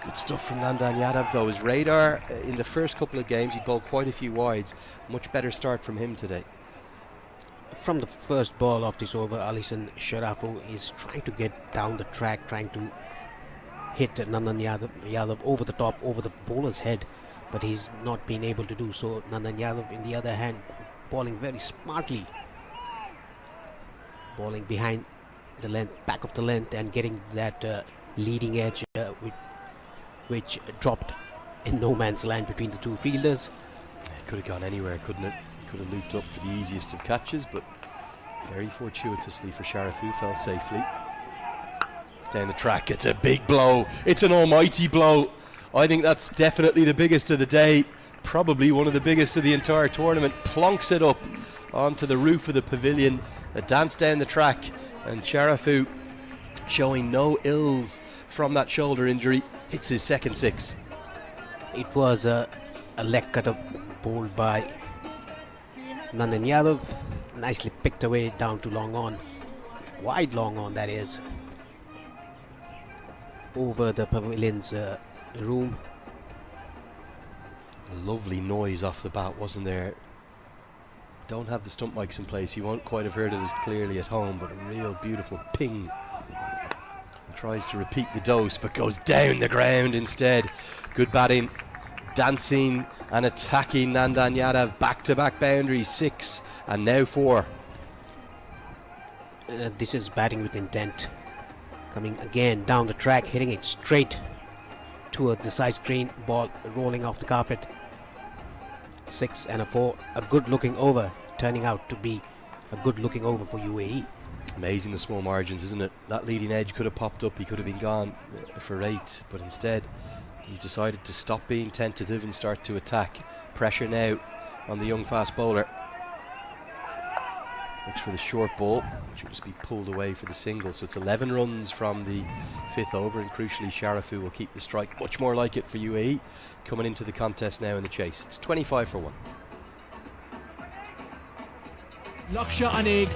Good stuff from Nandan Yadav though. His radar in the first couple of games, he bowled quite a few wides. Much better start from him today. From the first ball of this over, Alison Sharafu is trying to get down the track, trying to hit Nandan Yadav over the top, over the bowler's head, but he's not been able to do so. Nandan Yadav, in the other hand, bowling very smartly, bowling behind the length, back of the length, and getting that leading edge which dropped in no man's land between the two fielders. It could have gone anywhere, couldn't it? Could have looped up for the easiest of catches, but very fortuitously for Sharafu, fell safely. Down the track, it's a big blow. It's an almighty blow. I think that's definitely the biggest of the day, probably one of the biggest of the entire tournament. Plonks it up onto the roof of the pavilion, a dance down the track, and Sharafu, showing no ills from that shoulder injury, hits his second six. It was a leg cutter bowled by Nandan Yadav, nicely picked away down to long on, wide long on that is, over the pavilion's room. A lovely noise off the bat, wasn't there? Don't have the stump mics in place, you won't quite have heard it as clearly at home, but a real beautiful ping. And tries to repeat the dose, but goes down the ground instead. Good batting, dancing and attacking Nandan Yadav. Back-to-back boundaries, 6 and now 4. This is batting with intent. Coming again down the track, hitting it straight towards the side screen, ball rolling off the carpet. 6 and a 4, a good looking over, turning out to be a good looking over for UAE. Amazing the small margins, isn't it? That leading edge could have popped up, he could have been gone for 8, but instead he's decided to stop being tentative and start to attack. Pressure now on the young fast bowler. Looks for the short ball, which will just be pulled away for the single. So it's 11 runs from the 5th over, and crucially Sharafu will keep the strike. Much more like it for UAE coming into the contest now in the chase. It's 25 for 1. लक्ष्य अनेक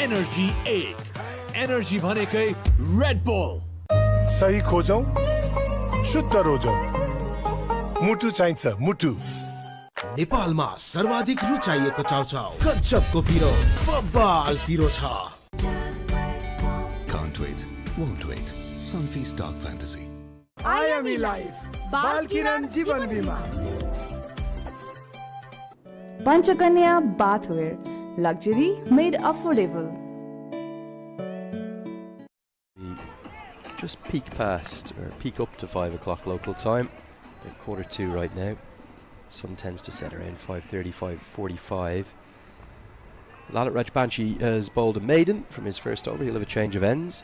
energy एक energy भनेकै Red bull सही खोजौं शुद्ध रोजौं मुटु चाहिन्छ मुटु नेपालमा सर्वाधिक रुचाइएको चाउचाउ गजबको पिरो बब्बाल पिरो छ Can't wait, won't wait. Sunfeast Dark Fantasy. IAME Life बालकिरण जीवन बीमा Panchakanya Bathware, luxury made affordable. Just peak past, or peak up to 5 o'clock local time. About 1:45 right now. Sun tends to set around 5:30, 5:45. Lalit Rajbanshi has bowled a maiden from his first over. He'll have a change of ends.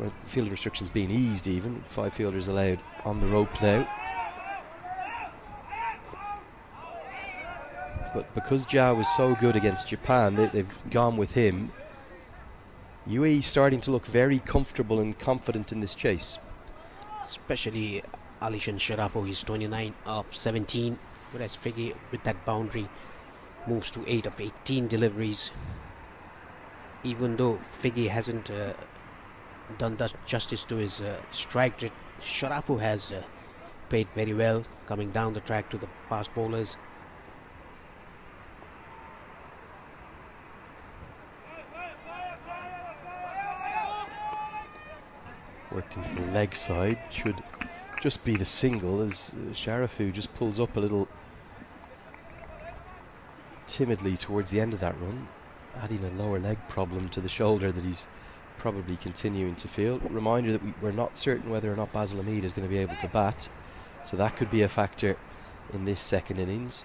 Or fielding restrictions being eased even. 5 fielders allowed on the rope now. But because Jia was so good against Japan, they've gone with him. UAE starting to look very comfortable and confident in this chase. Especially Alishan Sharafo, he's 29 of 17, whereas Figgy with that boundary moves to 8 of 18 deliveries. Even though Figgy hasn't done justice to his strike rate, Sharafo has played very well, coming down the track to the fast bowlers. Worked into the leg side, should just be the single as Sharafu just pulls up a little timidly towards the end of that run, adding a lower leg problem to the shoulder that he's probably continuing to feel. Reminder that we're not certain whether or not Basil Hamid is going to be able to bat, so that could be a factor in this second innings.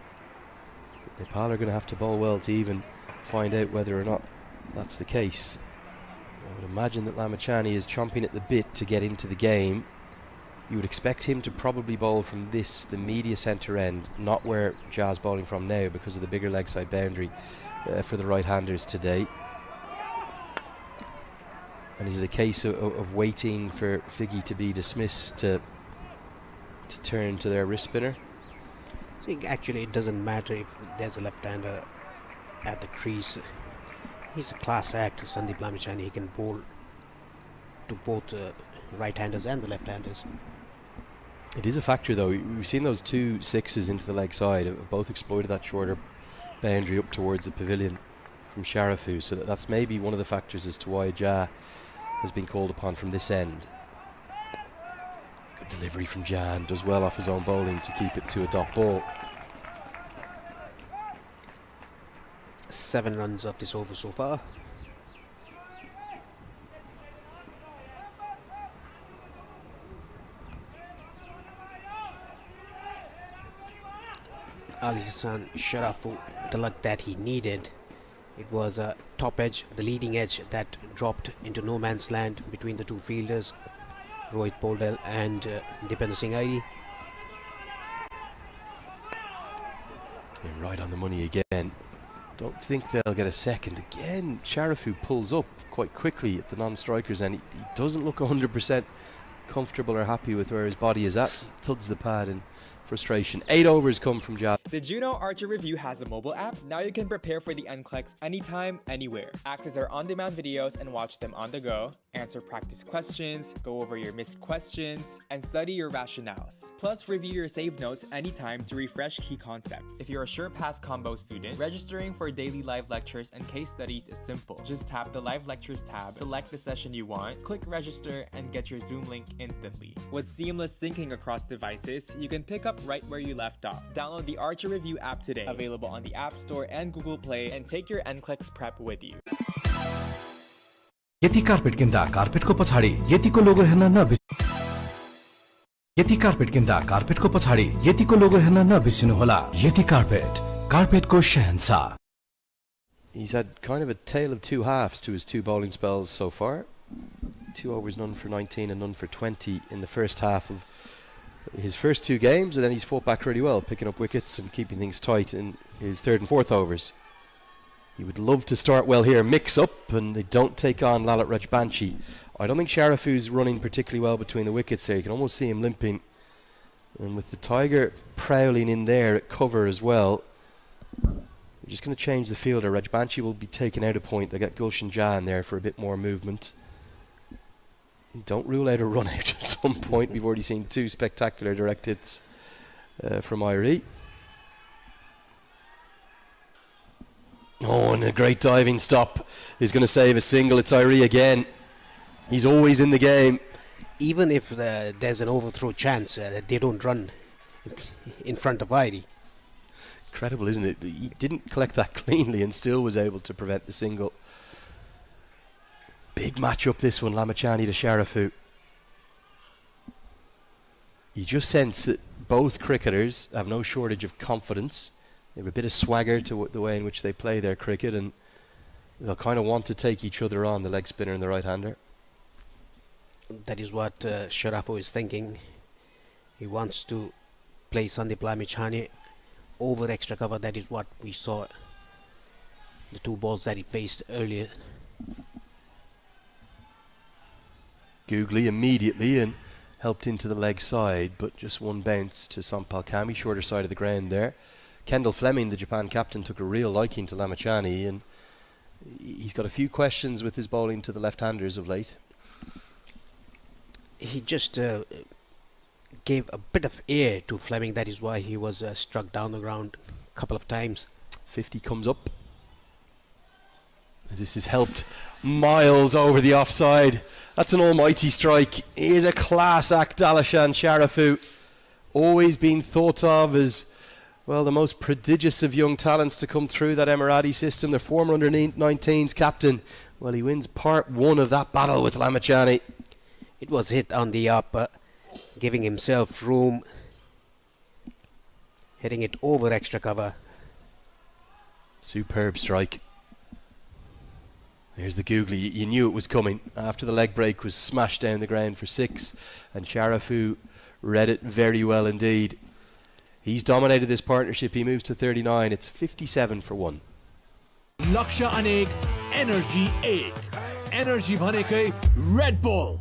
But Nepal are going to have to bowl well to even find out whether or not that's the case. I would imagine that Lamachani is chomping at the bit to get into the game. You would expect him to probably bowl from the media centre end, not where Jazz bowling from now because of the bigger leg side boundary for the right-handers today. And is it a case of waiting for Figgy to be dismissed to turn to their wrist spinner? So actually it doesn't matter if there's a left-hander at the crease. He's a class act, Sandeep Lamachani. He can bowl to both right-handers and the left-handers. It is a factor though. We've seen those 2 sixes into the leg side, both exploited that shorter boundary up towards the pavilion from Sharafu, so that's maybe one of the factors as to why Jia has been called upon from this end. Good delivery from Jia, and does well off his own bowling to keep it to a dot ball. 7 runs of this over so far. Alishan Sharafu, the luck that he needed. It was a top edge, the leading edge that dropped into no man's land between the 2 fielders, Rohit Poldel and Dipender Singh Airi. Right on the money again. Don't think they'll get a second. Again, Sharafu pulls up quite quickly at the non-strikers, and he doesn't look 100% comfortable or happy with where his body is at. Thuds the pad in frustration. 8 overs come from Jab. Did you know Archer Review has a mobile app? Now you can prepare for the NCLEX anytime, anywhere. Access our on-demand videos and watch them on the go, answer practice questions, go over your missed questions, and study your rationales. Plus, review your saved notes anytime to refresh key concepts. If you're a SurePass Combo student, registering for daily live lectures and case studies is simple. Just tap the Live Lectures tab, select the session you want, click register, and get your Zoom link instantly. With seamless syncing across devices, you can pick up right where you left off. Download the Archer Review app today, available on the App Store and Google Play, and take your NCLEX prep with you. यति carpet किन्दा कार्पेटको पछाडि यतिको लोगो हेर्न नबिर्सिनु। यति carpet किन्दा कार्पेटको पछाडि यतिको लोगो हेर्न नबिर्सिनु होला। यति carpet, कार्पेटको Shahenshah. He's had kind of a tale of 2 halves to his 2 bowling spells so far. 2 overs, none for 19 and none for 20 in the first half of his first 2 games, and then he's fought back really well, picking up wickets and keeping things tight in his 3rd and 4th overs. He would love to start well here, mix up, and they don't take on Lalit Rajbanshi. I don't think Sharafu's running particularly well between the wickets there. You can almost see him limping. And with the Tiger prowling in there at cover as well, we're just going to change the fielder. Rajbanshi will be taken out a point. They got Gulshan Jha in there for a bit more movement. Don't rule out a run out at some point. We've already seen 2 spectacular direct hits from Irie. Oh, and a great diving stop is going to save a single. It's Irie again. He's always in the game. Even if there's an overthrow chance, they don't run in front of Irie. Incredible, isn't it? He didn't collect that cleanly and still was able to prevent the single. Big matchup this one, Lamachani to Sharafu. You just sense that both cricketers have no shortage of confidence. They have a bit of swagger to the way in which they play their cricket, and they'll kind of want to take each other on, the leg spinner and the right-hander. That is what Sharafo is thinking. He wants to play Sandeep Lamichhane over extra cover. That is what we saw, the two balls that he faced earlier. Googly immediately and helped into the leg side, but just one bounce to Sampal Kami, shorter side of the ground there. Kendall Fleming, the Japan captain, took a real liking to Lamichhane, and he's got a few questions with his bowling to the left-handers of late. He just gave a bit of air to Fleming. That is why he was struck down the ground a couple of times. 50 comes up. This has helped miles over the offside. That's an almighty strike. Here's a class act, Dalashan Sharafu. Always been thought of as, well, the most prodigious of young talents to come through that Emirati system. Their former under-19s captain. Well, he wins part one of that battle with Lamichhane. It was hit on the up, giving himself room, hitting it over extra cover. Superb strike. Here's the googly. You knew it was coming after the leg break was smashed down the ground for 6, and Sharafu read it very well indeed. He's dominated this partnership. He moves to 39. It's 57 for 1. लक्ष्य अनेक energy 1 energy भनेकै Red bull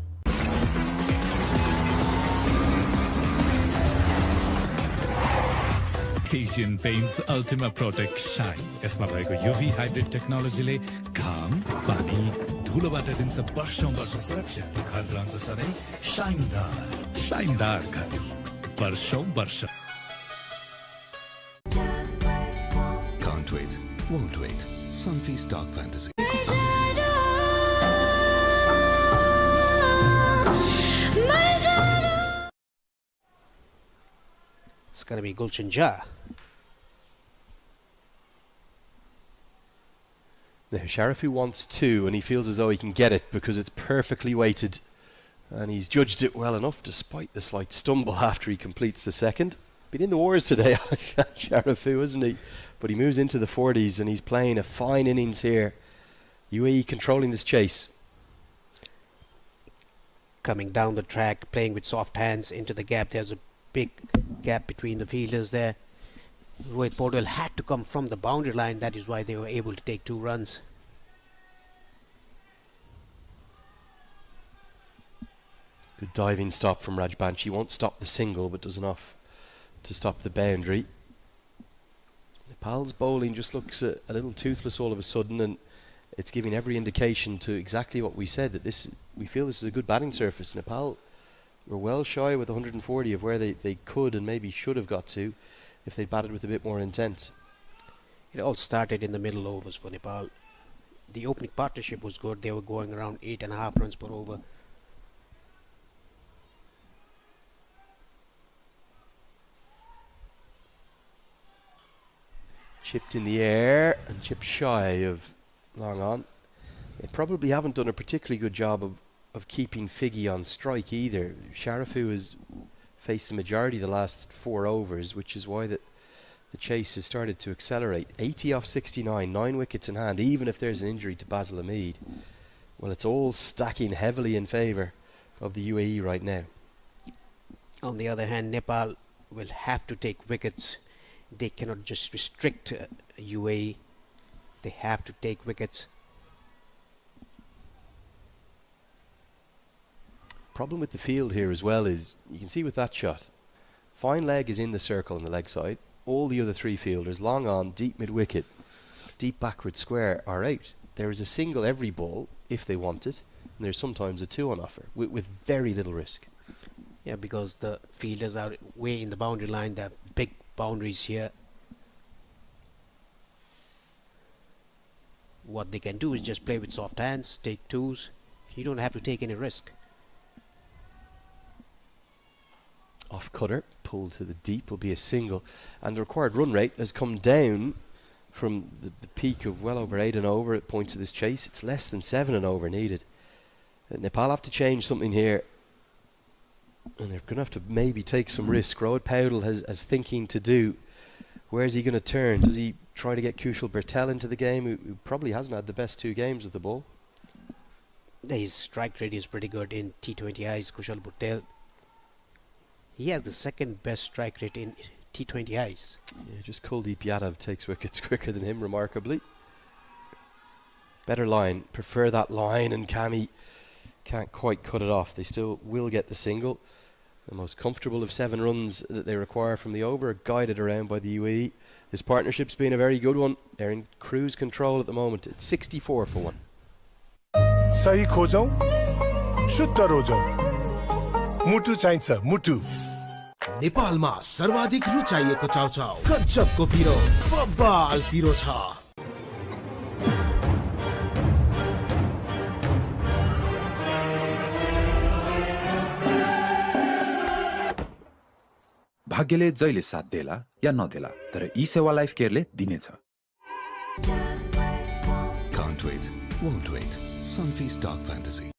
Asian Paints Ultima Protect Shine. यसमा भएको UV hybrid टेक्नोलोजीले घाम, पानी, धुलोबाट दिन्छ वर्षौं वर्ष सुरक्षा। घर रहन्छ सधैँ शाइनदार घर वर्षौं वर्ष। Can't wait, won't wait. Sunfeast Dark Fantasy. It's going to be Gulshan Jah. Now, Sharafu wants 2, and he feels as though he can get it because it's perfectly weighted. And he's judged it well enough despite the slight stumble after he completes the second. Been in the wars today, Sharafu, hasn't he? But he moves into the 40s and he's playing a fine innings here. UAE controlling this chase. Coming down the track, playing with soft hands into the gap. There's a big gap between the fielders there. Rohit Paudel had to come from the boundary line. That is why they were able to take 2 runs. Good diving stop from Rajbanshi. Won't stop the single, but does enough to stop the boundary. Nepal's bowling just looks a little toothless all of a sudden, and it's giving every indication to exactly what we said, that we feel this is a good batting surface. Nepal were well shy with 140 of where they could and maybe should have got to if they batted with a bit more intent. It all started in the middle overs for Nepal. The opening partnership was good. They were going around 8.5 runs per over. Chipped in the air and chipped shy of long on. They probably haven't done a particularly good job of keeping Figgy on strike either. Sharafu has faced the majority of the last 4 overs, which is why the chase has started to accelerate. 80 off 69, 9 wickets in hand, even if there's an injury to Basil Hamid. Well, it's all stacking heavily in favour of the UAE right now. On the other hand, Nepal will have to take wickets. They cannot just restrict UAE. They have to take wickets. Problem with the field here as well is, you can see with that shot, fine leg is in the circle on the leg side. All the other 3 fielders, long on, deep mid-wicket, deep backward square, are out. There is a single every ball, if they want it, and there's sometimes a 2 on offer, with very little risk. Yeah, because the fielders are way in the boundary line. There are big boundaries here. What they can do is just play with soft hands, take 2s. You don't have to take any risk. Off cutter, pulled to the deep, will be a single, and the required run rate has come down from the peak of well over 8 and over at points of this chase. It's less than 7 and over needed. Nepal have to change something here, and they're going to have to maybe take some risk. Rohit Paudel has thinking to do. Where is he going to turn? Does he try to get Kushal Bertel into the game, who probably hasn't had the best 2 games with the ball? His strike rate is pretty good in T20Is, Kushal Bhuttel. He has the second best strike rate in T20Is. Yeah, just Kuldeep Yadav takes wickets quicker than him, remarkably. Better line. Prefer that line, and Cammy can't quite cut it off. They still will get the single. The most comfortable of 7 runs that they require from the over, guided around by the UAE. This partnership's been a very good one. They're in cruise control at the moment. It's 64 for 1. सही खोजौं शुद्ध रोजौं मुटु चाहिन्छ मुटु नेपालमा सर्वाधिक रुचाइएको चाउचाउ गजबको पिरो बब्बाल पिरो छ भाग्यले जहिले साथ देला या नदेला तर ई सेवा लाइफ केयरले दिनेछ Can't wait, won't wait. Sunfeast Dark Fantasy.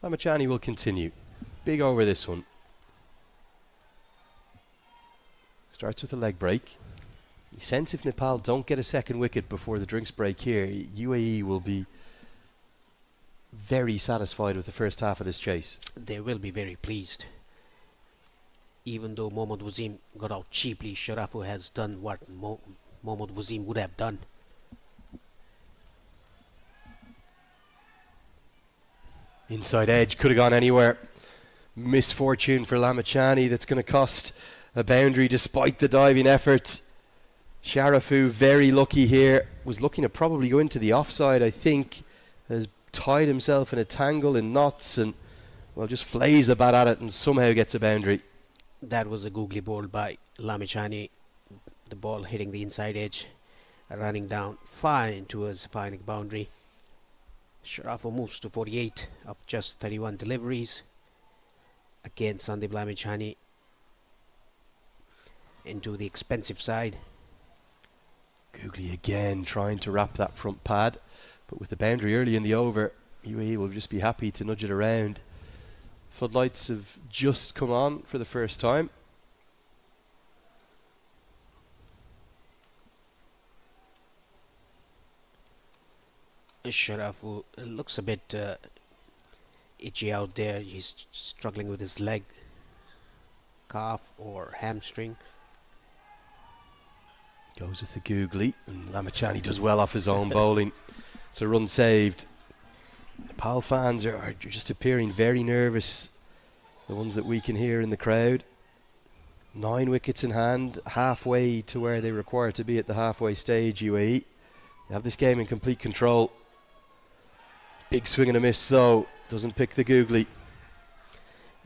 Lamachani will continue. Big over this one. Starts with a leg break. You sense if Nepal don't get a second wicket before the drinks break here, UAE will be very satisfied with the first half of this chase. They will be very pleased. Even though Mohammad Wasim got out cheaply, Sharafu has done what Mohammad Wasim would have done. Inside edge, could have gone anywhere. Misfortune for Lamachani, that's going to cost a boundary despite the diving efforts. Sharafu very lucky here. Was looking to probably go into the offside, I think. Has tied himself in a tangle in knots and, well, just flays the bat at it and somehow gets a boundary. That was a googly ball by Lamachani. The ball hitting the inside edge, running down fine towards the final boundary. Sharafu moves to 48 of just 31 deliveries. Again, Sandeep Lamachani into the expensive side. Googly again trying to wrap that front pad, but with the boundary early in the over, UAE will just be happy to nudge it around. Floodlights have just come on for the first time. Sharafu looks a bit itchy out there. He's struggling with his leg, calf or hamstring. Goes with the googly, and Lamachani does well off his own bowling. It's a run saved. Nepal fans are just appearing very nervous, the ones that we can hear in the crowd. 9 wickets in hand, halfway to where they require to be at the halfway stage, UAE. They have this game in complete control. Big swing and a miss though, doesn't pick the googly.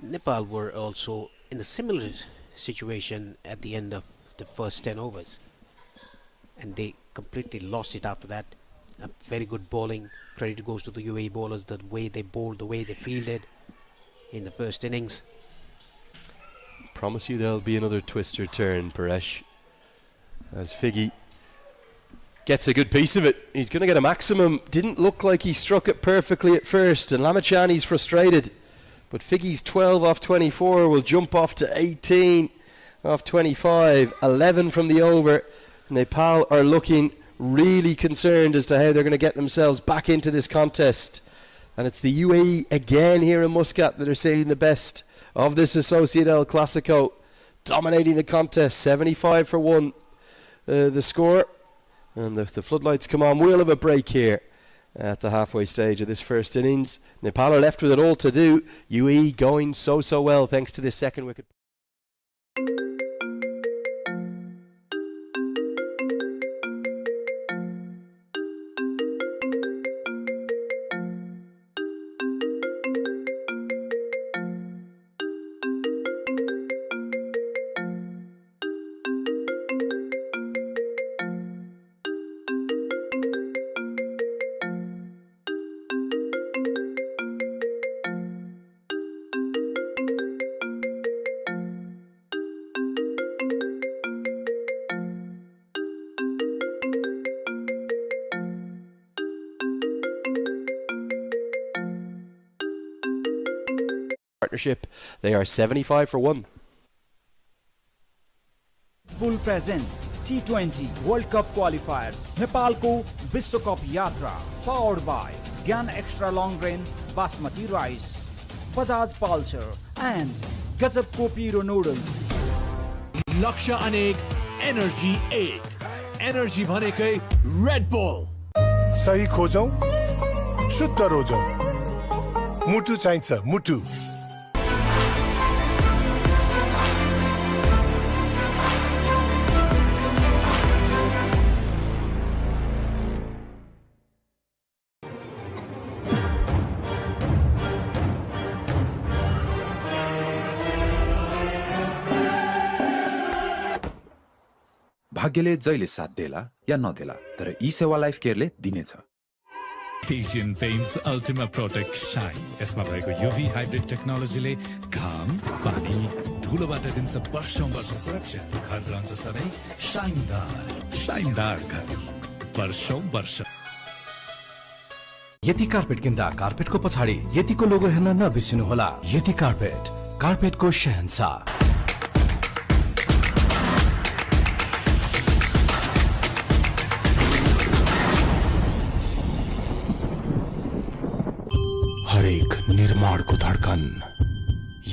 Nepal were also in a similar situation at the end of the first 10 overs. And they completely lost it after that. A very good bowling. Credit goes to the UAE bowlers, the way they bowled, the way they fielded in the first innings. Promise you there'll be another twister turn, Paresh. As Figgy gets a good piece of it. He's going to get a maximum. Didn't look like he struck it perfectly at first, and Lamachani's frustrated. But Figgy's 12 off 24 will jump off to 18 off 25. 11 from the over. Nepal are looking really concerned as to how they're going to get themselves back into this contest. And it's the UAE again here in Muscat that are saying the best of this Associate El Clasico, dominating the contest. 75 for 1 the score. And if the floodlights come on, we'll have a break here at the halfway stage of this first innings. Nepal are left with it all to do. UAE going so well thanks to this second wicket. partnership. They are 75 for 1. Bull presents T20 World Cup qualifiers नेपालको विश्वकप यात्रा powered by Gyan extra long grain basmati rice Bajaj Pulsar and गजबको पिरो noodles लक्ष्य अनेक energy एक energy भनेकै Red bull सही खोजौं शुद्ध रोजौं मुटु चाहिन्छ मुटु भाग्यले जहिले साथ देला या नदेला तर ई सेवा लाइफ केयरले दिनेछ Asian Paints Ultima Protect Shine यसमा भएको युभी हाइब्रिड टेक्नोलोजीले घाम पानी धुलोबाट दिन्छ वर्षौं वर्ष सुरक्षा घर रहन्छ सधैँ शाइनदार घर वर्षौं वर्ष यति कार्पेट किन्दा कार्पेटको पछाडि यतिको लोगो हेर्न नबिर्सिनुहोला यति कार्पेट कार्पेटको शहंशाह हरेक निर्माणको धड्कन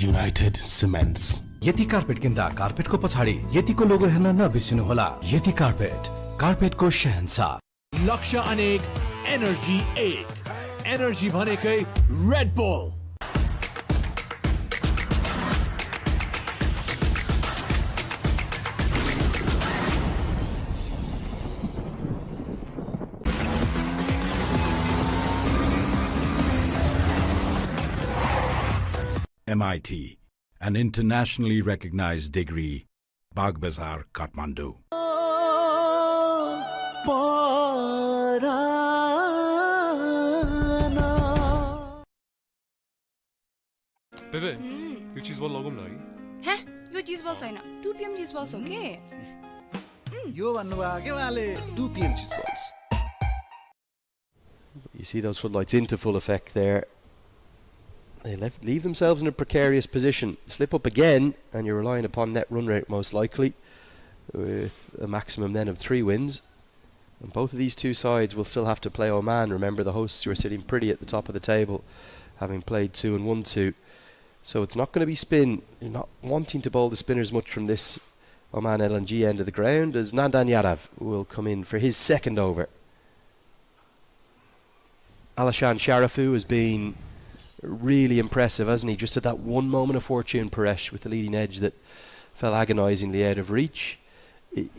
युनाइटेड सिमेन्ट्स यति कार्पेट किन्दा कार्पेटको पछाडि यतिको लोगो हेर्न नबिर्सिनुहोला यति कार्पेट कार्पेटको शहंशाह लक्ष्य अनेक एनर्जी एक एनर्जी भनेकै Red bull MIT, an internationally recognized degree, Bagh Bazaar, Kathmandu. बेबे यो चीज बल लगाउँ न है हे यो चीज बल छैन 2 PM चीज बल्स हो के यो भन्नुभयो के उहाँले 2 PM चीज balls You see those floodlights into full effect there. They leave themselves in a precarious position. Slip up again, and you're relying upon net run rate most likely, with a maximum then of 3 wins. And both of these two sides will still have to play Oman. Remember, the hosts who are sitting pretty at the top of the table, having played 2 and 1-2. So it's not going to be spin. You're not wanting to bowl the spinners much from this Oman LNG end of the ground, as Nandan Yadav will come in for his second over. Alishan Sharafu has been really impressive, hasn't he? Just at that one moment of fortune, Paresh, with the leading edge that fell agonisingly out of reach.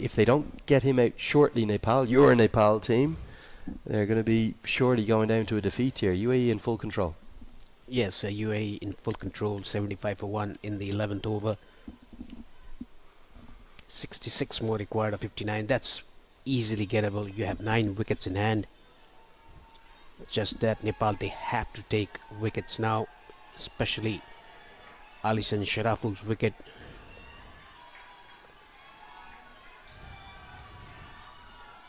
If they don't get him out shortly, Nepal, your Nepal team, they're going to be surely going down to a defeat here. UAE in full control. Yes, UAE in full control, 75 for 1 in the 11th over. 66 more required of 59. That's easily gettable. You have 9 wickets in hand. Just that Nepal, they have to take wickets now, especially Alishan Sharafu's wicket.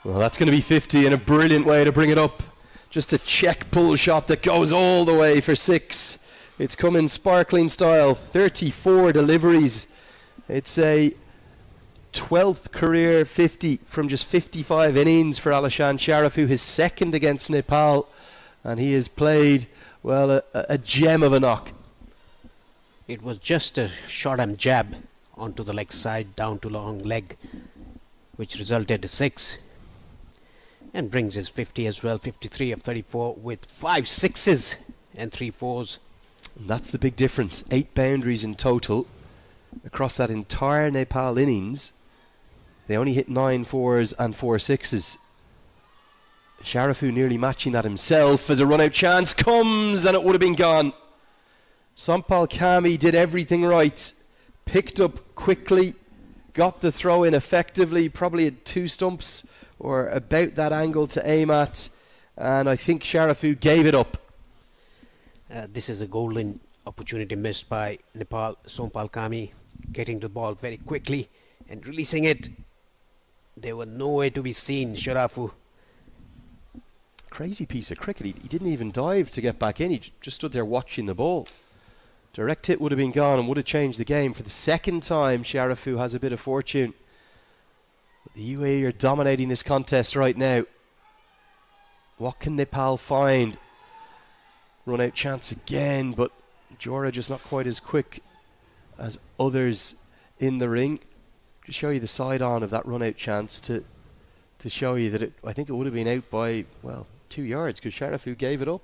Well, that's going to be 50 and a brilliant way to bring it up. Just a check pull shot that goes all the way for 6. It's come in sparkling style, 34 deliveries. It's a 12th career 50 from just 55 innings for Alishan Sharafu, his second against Nepal. And he has played, well, a gem of a knock. It was just a short arm jab onto the leg side, down to long leg, which resulted in 6. And brings his 50 as well, 53 of 34 with 5 6s and 3 4s. And that's the big difference. 8 boundaries in total across that entire Nepal innings. They only hit 9 4s and 4 6s. Sharafu nearly matching that himself as a run-out chance comes, and it would have been gone. Sampal Kami did everything right. Picked up quickly, got the throw in effectively, probably had 2 stumps or about that angle to aim at, and I think Sharafu gave it up. This is a golden opportunity missed by Nepal. Sampal Kami getting the ball very quickly and releasing it. They were nowhere to be seen, Sharafu. Crazy piece of cricket. He didn't even dive to get back in. He just stood there watching the ball. Direct hit would have been gone and would have changed the game. For the second time, Sharafu has a bit of fortune. But the UAE are dominating this contest right now. What can Nepal find? Run out chance again, but Jora just not quite as quick as others in the ring. To show you the side on of that run out chance to show you that I think it would have been out by, well, 2 yards because Sharafu gave it up.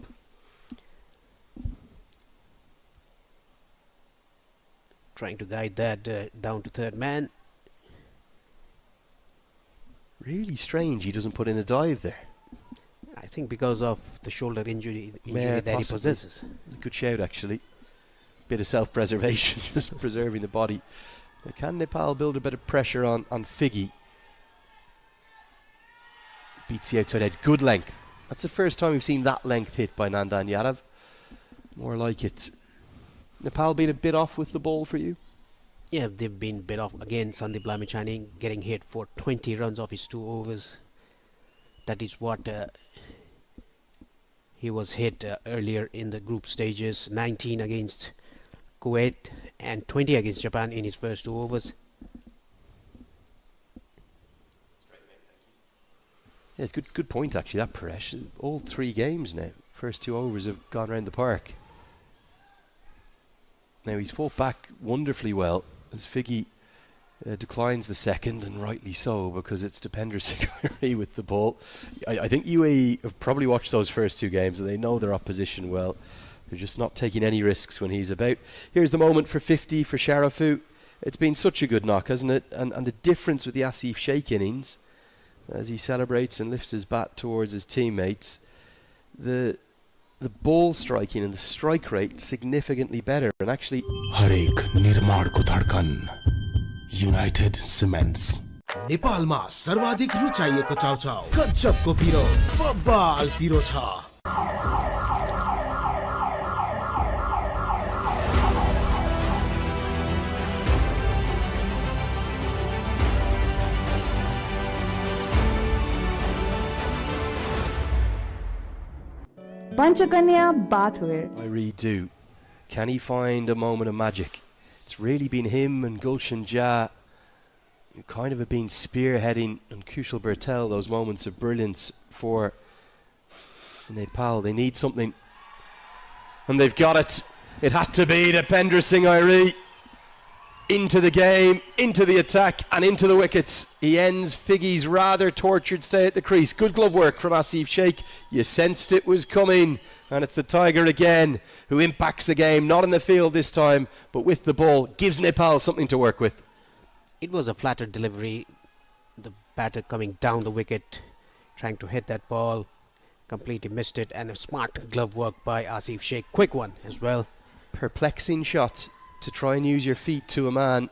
Trying to guide that down to third man. Really strange he doesn't put in a dive there. I think because of the shoulder injury Yeah, that he possesses. Good shout, actually. Bit of self-preservation, just preserving the body. Now, can Nepal build a bit of pressure on Figgy? Beats the outside edge. Good length. That's the first time we've seen that length hit by Nandan Yadav. More like it. Nepal been a bit off with the ball for you? Yeah, they've been a bit off. Again, Sandeep Lamichhane getting hit for 20 runs off his 2 overs. That is what he was hit earlier in the group stages. 19 against Kuwait and 20 against Japan in his first 2 overs. Yeah, it's good point actually, that Paresh. All 3 games now. First 2 overs have gone around the park. Now he's fought back wonderfully well as Figgy declines the second, and rightly so, because it's Dipender Singh with the ball. I think UAE have probably watched those first 2 games and they know their opposition well. They're just not taking any risks when he's about. Here's the moment for 50 for Sharafu. It's been such a good knock, hasn't it? And the difference with the Asif Sheikh innings, as he celebrates and lifts his bat towards his teammates, the ball striking and the strike rate significantly better. And actually, हरेक निर्माणको धड्कन United cements नेपालमा सर्वाधिक रुचाइएको चाउचाउ गजबको पिरो बब्बाल पिरो छ। Panchakanya bathwear. I really do. Can he find a moment of magic? It's really been him and Gulshan Jha who kind of have been spearheading, and Kushal Bertel, those moments of brilliance for Nepal. They need something, and they've got it. It had to be Dipender Singh Airi into the game, into the attack, and into the wickets. He ends Figgy's rather tortured stay at the crease. Good glove work from Asif Sheikh. You sensed it was coming, and it's the Tiger again who impacts the game, not in the field this time, but with the ball. Gives Nepal something to work with. It was a flattered delivery. The batter coming down the wicket, trying to hit that ball, completely missed it, and a smart glove work by Asif Sheikh. Quick one as well. Perplexing shot to try and use your feet to a man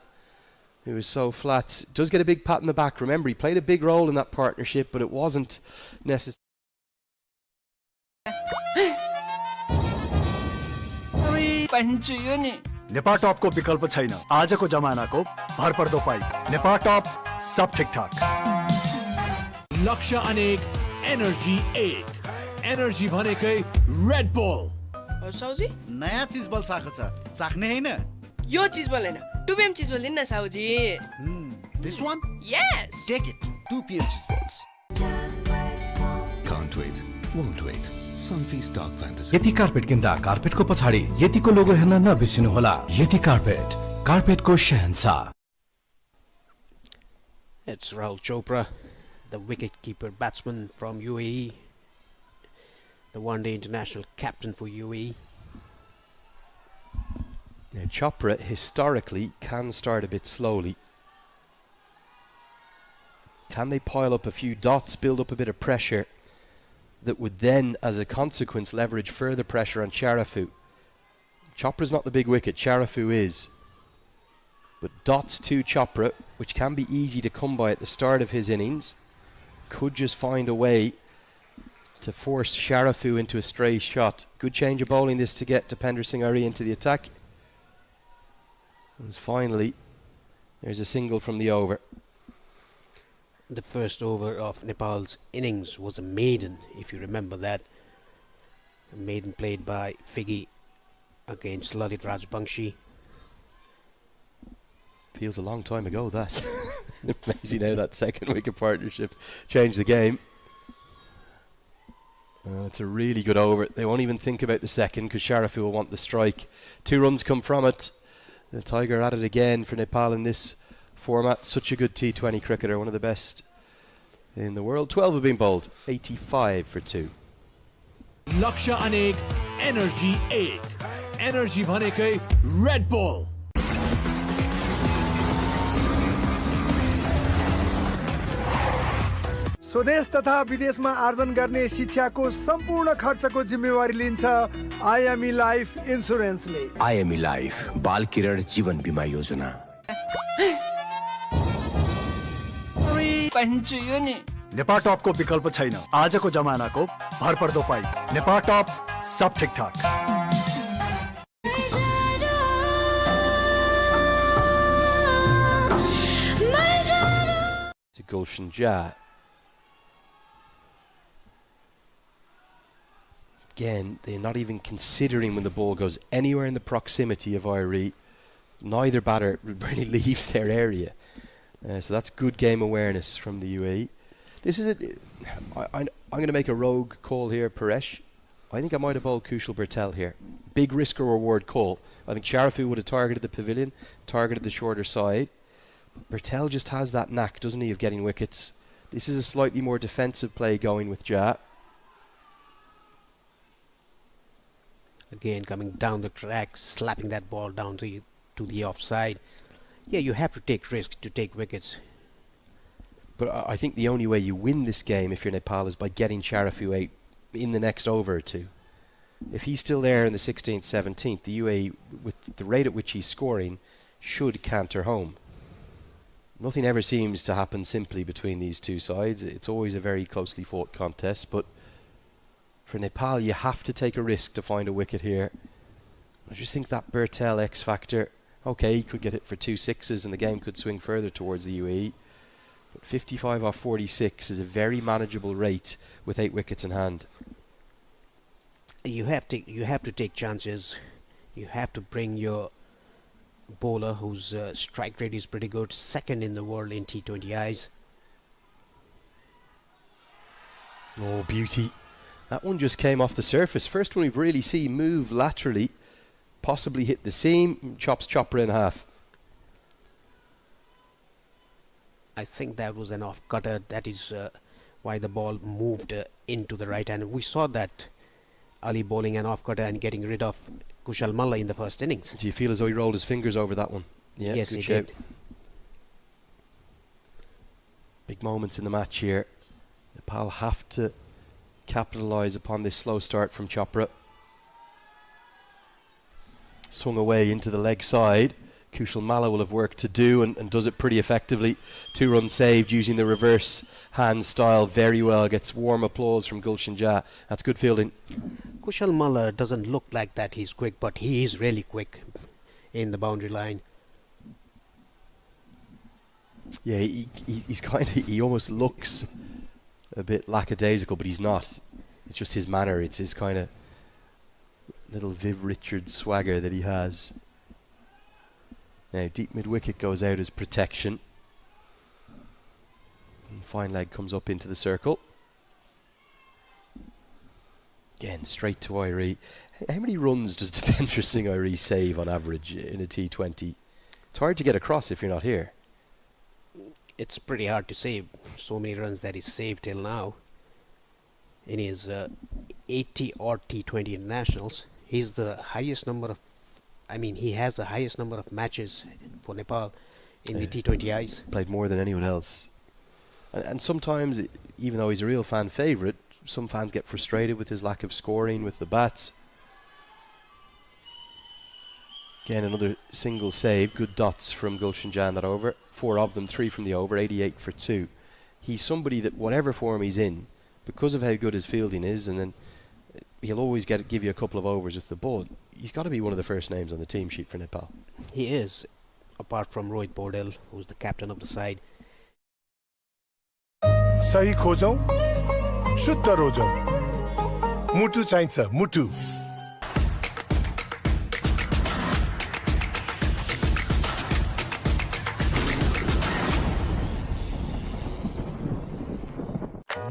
who is so flat. Does get a big pat in the back. Remember, he played a big role in that partnership, but it wasn't necessary. Nepal टपको विकल्प छैन। आजको जमानाको भरपर्दो pipe Nepal टप सब ठिकठाक। लक्ष्य अनेक, energy एक। Energy भनेकै रेड बुल। साउजी नयाँ चीज बल साखो छ, चाख्ने हैन? यो चीज बल हैन, 2 PM चीज बल दिन न Sauji. This one? Yes. Take it. 2 PM cheese balls. Can't wait, won't wait. Sunfy Stock Fantasy. यति कार्पेट किन्दा कार्पेटको पछाडि यतिको लोगो हेर्न नबिर्सिनु होला। यति carpet, कार्पेटको Shahenshah. It's Rahul Chopra, the wicket-keeper batsman from UAE, the one-day international captain for UAE. Now, Chopra historically can start a bit slowly. Can they pile up a few dots, build up a bit of pressure that would then, as a consequence, leverage further pressure on Sharafu? Chopra's not the big wicket, Sharafu is. But dots to Chopra, which can be easy to come by at the start of his innings, could just find a way to force Sharafu into a stray shot. Good change of bowling this to get Dipender Singh Airi into the attack. And finally, there's a single from the over. The first over of Nepal's innings was a maiden, if you remember that. A maiden played by Figgy against Lalit Rajbangshi. Feels a long time ago, that. Amazing how that second wicket partnership changed the game. It's a really good over. They won't even think about the second because Sharafu will want the strike. 2 runs come from it. The Tiger at it again for Nepal in this format. Such a good T20 cricketer, one of the best in the world. 12 have been bowled, 85 for 2. लक्ष्य अनेक energy एक energy भनेकै Red bull स्वदेश तथा विदेशमा आर्जन गर्ने शिक्षाको सम्पूर्ण खर्चको जिम्मेवारी लिन्छ आइएमई लाइफ इन्स्योरेन्सले। आइएमई लाइफ बाल किरण जीवन बीमा योजना। नेपाल टपको विकल्प छैन। आजको जमानाको भरपर्दो पाइप नेपाल टप, सब ठिकठाक। To Gulshan Jah. Again, they're not even considering when the ball goes anywhere in the proximity of Irie. Neither batter really leaves their area. So that's good game awareness from the UAE. This is I'm going to make a rogue call here, Paresh. I think I might have bowled Kushal Bertel here. Big risk or reward call. I think Sharafu would have targeted the pavilion, targeted the shorter side. Bertel just has that knack, doesn't he, of getting wickets. This is a slightly more defensive play going with Jah. Again, coming down the track, slapping that ball down to the offside. Yeah, you have to take risks to take wickets. But I think the only way you win this game if you're Nepal is by getting Sharafu out in the next over or two. If he's still there in the 16th, 17th, the UAE, with the rate at which he's scoring, should canter home. Nothing ever seems to happen simply between these two sides. It's always a very closely fought contest, but for Nepal, you have to take a risk to find a wicket here. I just think that Bertel X factor, okay, he could get it for 2 sixes and the game could swing further towards the UAE. But 55 off 46 is a very manageable rate with 8 wickets in hand. You have to take chances. You have to bring your bowler whose strike rate is pretty good, second in the world in T20Is. Oh, beauty. That one just came off the surface. First one we've really seen move laterally, possibly hit the seam, chops Chopra in half. I think that was an off-cutter. That is why the ball moved into the right hand. We saw that Ali bowling an off-cutter and getting rid of Kushal Malla in the first innings. Do you feel as though he rolled his fingers over that one? Yeah, yes, good he shout. did. Big moments in the match here. Nepal have to capitalise upon this slow start from Chopra. Swung away into the leg side. Kushal Malla will have work to do and does it pretty effectively. 2 runs saved using the reverse hand style very well. Gets warm applause from Gulshan Jah. That's good fielding. Kushal Malla doesn't look like that he's quick, but he is really quick in the boundary line. Yeah, he's kind of, he almost looks a bit lackadaisical, but he's not. It's just his manner. It's his kind of little Viv Richards swagger that he has. Now, deep mid-wicket goes out as protection. And fine leg comes up into the circle. Again, straight to Irie. How many runs does Devendra Singh Irie save on average in a T20? It's hard to get across if you're not here. It's pretty hard to save so many runs that he's saved till now. In his 80 odd T20 internationals, he's the highest number of, he has the highest number of matches for Nepal in the T20Is. Played more than anyone else. And sometimes, even though he's a real fan favourite, some fans get frustrated with his lack of scoring with the bats. Again, another single save. Good dots from Gulshan Jah in that over. 4 of them, 3 from the over, 88 for 2. He's somebody that whatever form he's in, because of how good his fielding is, and then he'll always give you a couple of overs with the ball. He's got to be one of the first names on the team sheet for Nepal. He is, apart from Rohit Bordel, who's the captain of the side. सही खोजौं, शुद्ध रोजौं, मुटु चाहिन्छ मुटु।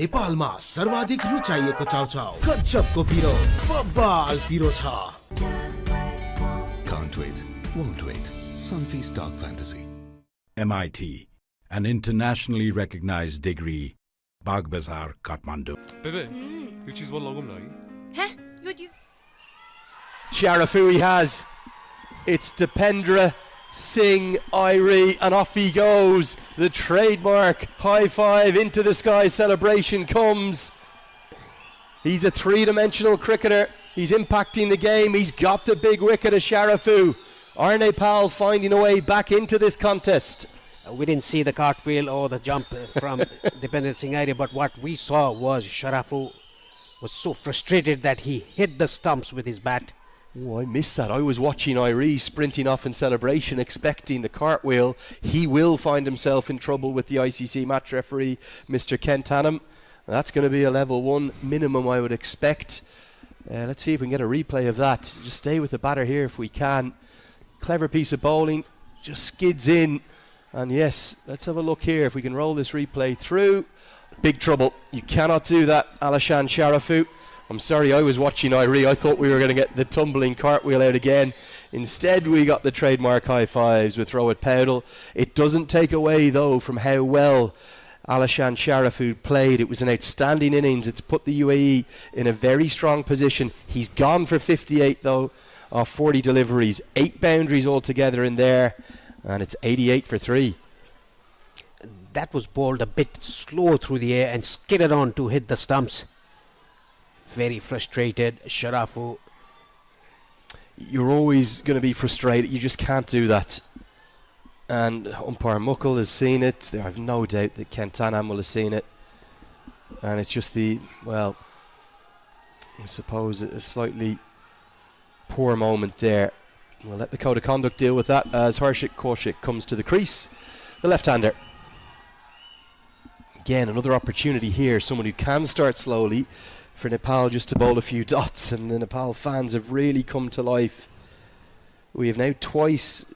नेपालमा सर्वाधिक रुचाइएको चाउचाउ गजबको पिरो बब्बाल पिरो छ। Can't wait, won't wait. Sunfeast Dark Fantasy. MIT, an internationally recognized degree, Bagh Bazaar, Kathmandu. Bebe, you cheese ball logum lagi. Huh? You cheese. Sharafu he has. It's Dipendra Singh Irie, and off he goes. The trademark high five into the sky celebration comes. He's a three-dimensional cricketer. He's impacting the game. He's got the big wicket of Sharafu. Are Nepal finding a way back into this contest? We didn't see the cartwheel or the jump from Dipendra Singh Irie, but what we saw was Sharafu was so frustrated that he hit the stumps with his bat. Oh, I missed that. I was watching Irie sprinting off in celebration, expecting the cartwheel. He will find himself in trouble with the ICC match referee, Mr. Kent Hannam. That's going to be a level 1 minimum, I would expect. Let's see if we can get a replay of that. Just stay with the batter here if we can. Clever piece of bowling, just skids in. And yes, let's have a look here if we can roll this replay through. Big trouble. You cannot do that, Alishan Sharafu. I'm sorry, I was watching Irie. I thought we were going to get the tumbling cartwheel out again. Instead, we got the trademark high fives with Rohit Powdell. It doesn't take away, though, from how well Alishan Sharafu played. It was an outstanding innings. It's put the UAE in a very strong position. He's gone for 58, though, off 40 deliveries. 8 boundaries altogether in there, and it's 88 for 3. That was bowled a bit slow through the air and skidded on to hit the stumps. Very frustrated, Sharafu. You're always going to be frustrated. You just can't do that. And umpire Muckle has seen it. I have no doubt that Kent Hannam will have seen it. And it's just well, I suppose a slightly poor moment there. We'll let the code of conduct deal with that as Harshit Kaushik comes to the crease. The left-hander. Again, another opportunity here. Someone who can start slowly for Nepal just to bowl a few dots, and the Nepal fans have really come to life. We have now twice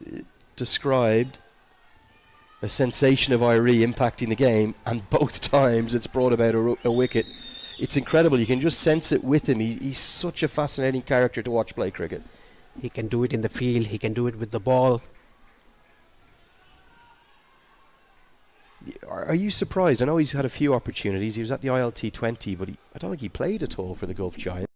described a sensation of Irie impacting the game, and both times it's brought about a wicket. It's incredible. You can just sense it with him. He's such a fascinating character to watch play cricket. He can do it in the field. He can do it with the ball. Are you surprised? I know he's had a few opportunities. He was at the ILT20, but I don't think he played at all for the Gulf Giants.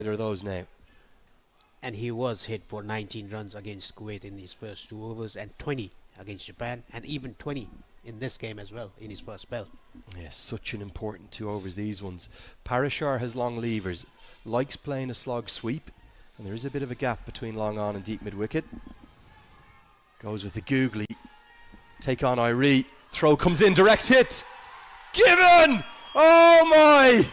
are those now. And he was hit for 19 runs against Kuwait in his first 2 overs and 20 against Japan, and even 20 in this game as well in his first spell. Yes, such an important 2 overs, these ones. Parashar has long levers, likes playing a slog sweep, and there is a bit of a gap between long on and deep mid wicket. Goes with the googly. Take on Irie. Throw comes in, direct hit. Given! Oh my!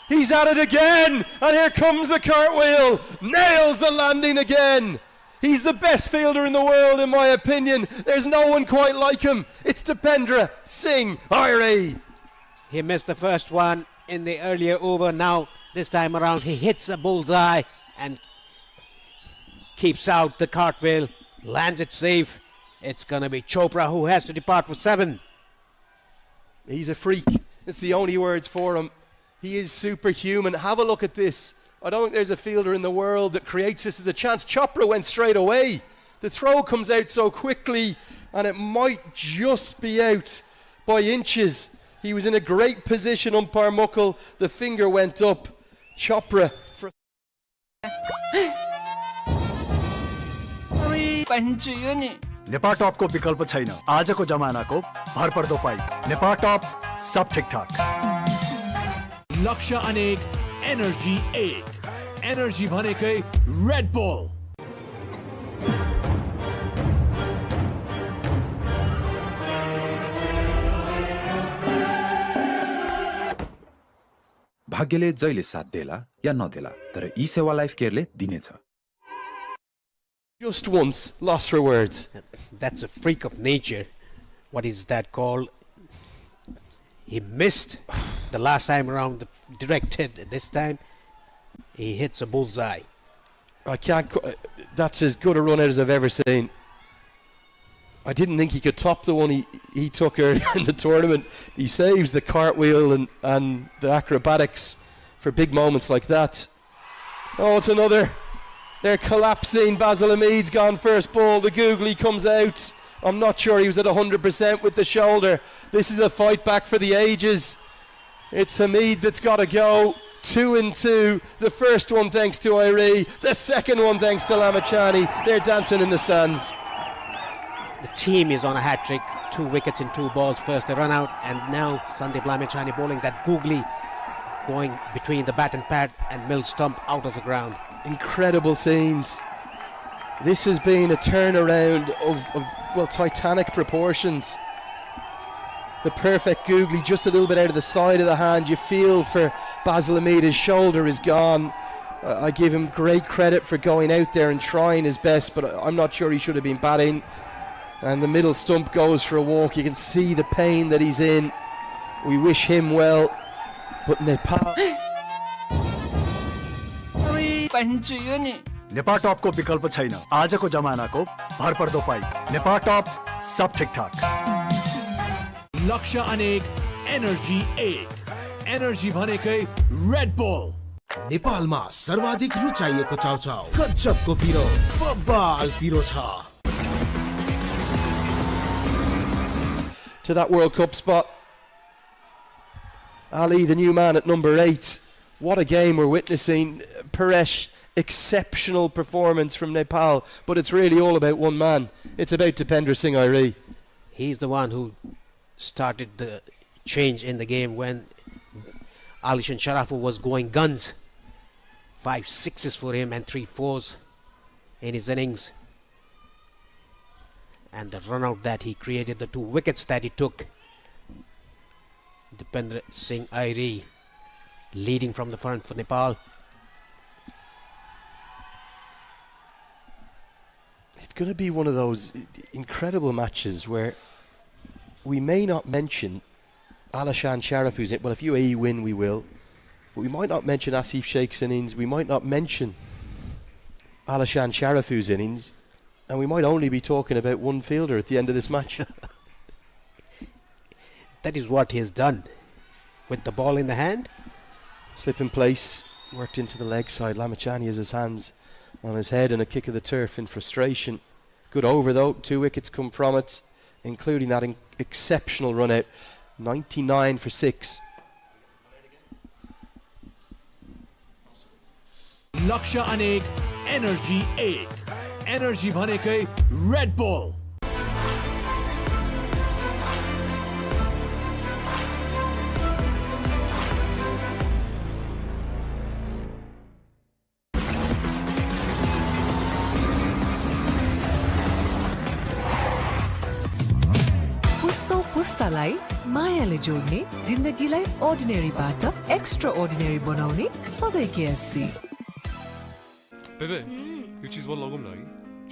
He's at it again! And here comes the cartwheel! Nails the landing again! He's the best fielder in the world, in my opinion. There's no one quite like him. It's Dipendra Singh Irie. He missed the first one in the earlier over. Now, this time around, he hits a bullseye and keeps out the cartwheel, lands it safe. It's going to be Chopra who has to depart for 7. He's a freak. It's the only words for him. He is superhuman. Have a look at this. I don't think there's a fielder in the world that creates this as a chance. Chopra went straight away. The throw comes out so quickly, and it might just be out by inches. He was in a great position, umpire Muckle. The finger went up. Chopra. Nepal टपको विकल्प छैन आजको जमानाको भरपर्दो pipe Nepal टप सब ठिकठाक लक्ष्य अनेक energy 1 energy भनेकै Red bull भाग्यले जहिले साथ देला या नदेला तर ई सेवा लाइफ केयरले दिनेछ Just once, lost for words. That's a freak of nature. What is that called? He missed the last time around, the direct hit. This time, he hits a bullseye. I can't. That's as good a run out as I've ever seen. I didn't think he could top the one he took earlier in the tournament. He saves the cartwheel and the acrobatics for big moments like that. Oh, it's another. They're collapsing. Basil Hamid's gone first ball. The googly comes out. I'm not sure he was at 100% with the shoulder. This is a fight back for the ages. It's Hamid that's got to go. 2-2. The first one thanks to Irie. The second one thanks to Lamachani. They're dancing in the stands. The team is on a hat-trick. 2 wickets in 2 balls. First they run out, and now Sandeep Lamachani bowling that googly, going between the bat and pad and Mills stump out of the ground. Incredible scenes. This has been a turnaround of well, titanic proportions. The perfect googly, just a little bit out of the side of the hand. You feel for Basil Hamid, his shoulder is gone. I give him great credit for going out there and trying his best, but I'm not sure he should have been batting. And the middle stump goes for a walk. You can see the pain that he's in. We wish him well, but Nepal... Nepal टपको विकल्प छैन आजको जमानाको भरपर्दो pipe Nepal टप सब ठिकठाक लक्ष्य अनेक energy 1 energy भनेकै Red bull नेपालमा सर्वाधिक रुचाइएको चाउचाउ गजबको पिरो बब्बाल पिरो छ To that World Cup spot, Ali, the new man at number 8. What a game we're witnessing. Paresh, exceptional performance from Nepal, but it's really all about one man. It's about Dipendra Singh Irie. He's the one who started the change in the game when Alishan Sharafu was going guns. 5 6s for him and 3 4s in his innings. And the run out that he created, the 2 wickets that he took. Dipendra Singh Irie leading from the front for Nepal. It's going to be one of those incredible matches where we may not mention Alishan Sharafu's it. Well, if UAE win, we will. But we might not mention Asif Sheikh's innings. We might not mention Alishan Sharafu's innings. And we might only be talking about one fielder at the end of this match. That is what he has done. With the ball in the hand. Slip in place, worked into the leg side. Lamachani has his hands on his head and a kick of the turf in frustration. Good over though, 2 wickets come from it, including that exceptional run out. 99 for 6. लक्ष्य अनेक energy एक energy भनेकै Red bull पुस्तालाई मायाले जोड्ने जिन्दगीलाई अर्डिनेरीबाट extra ordinary बनाउने सधैँ KFC बेबे यो चीज बल लगाउँ न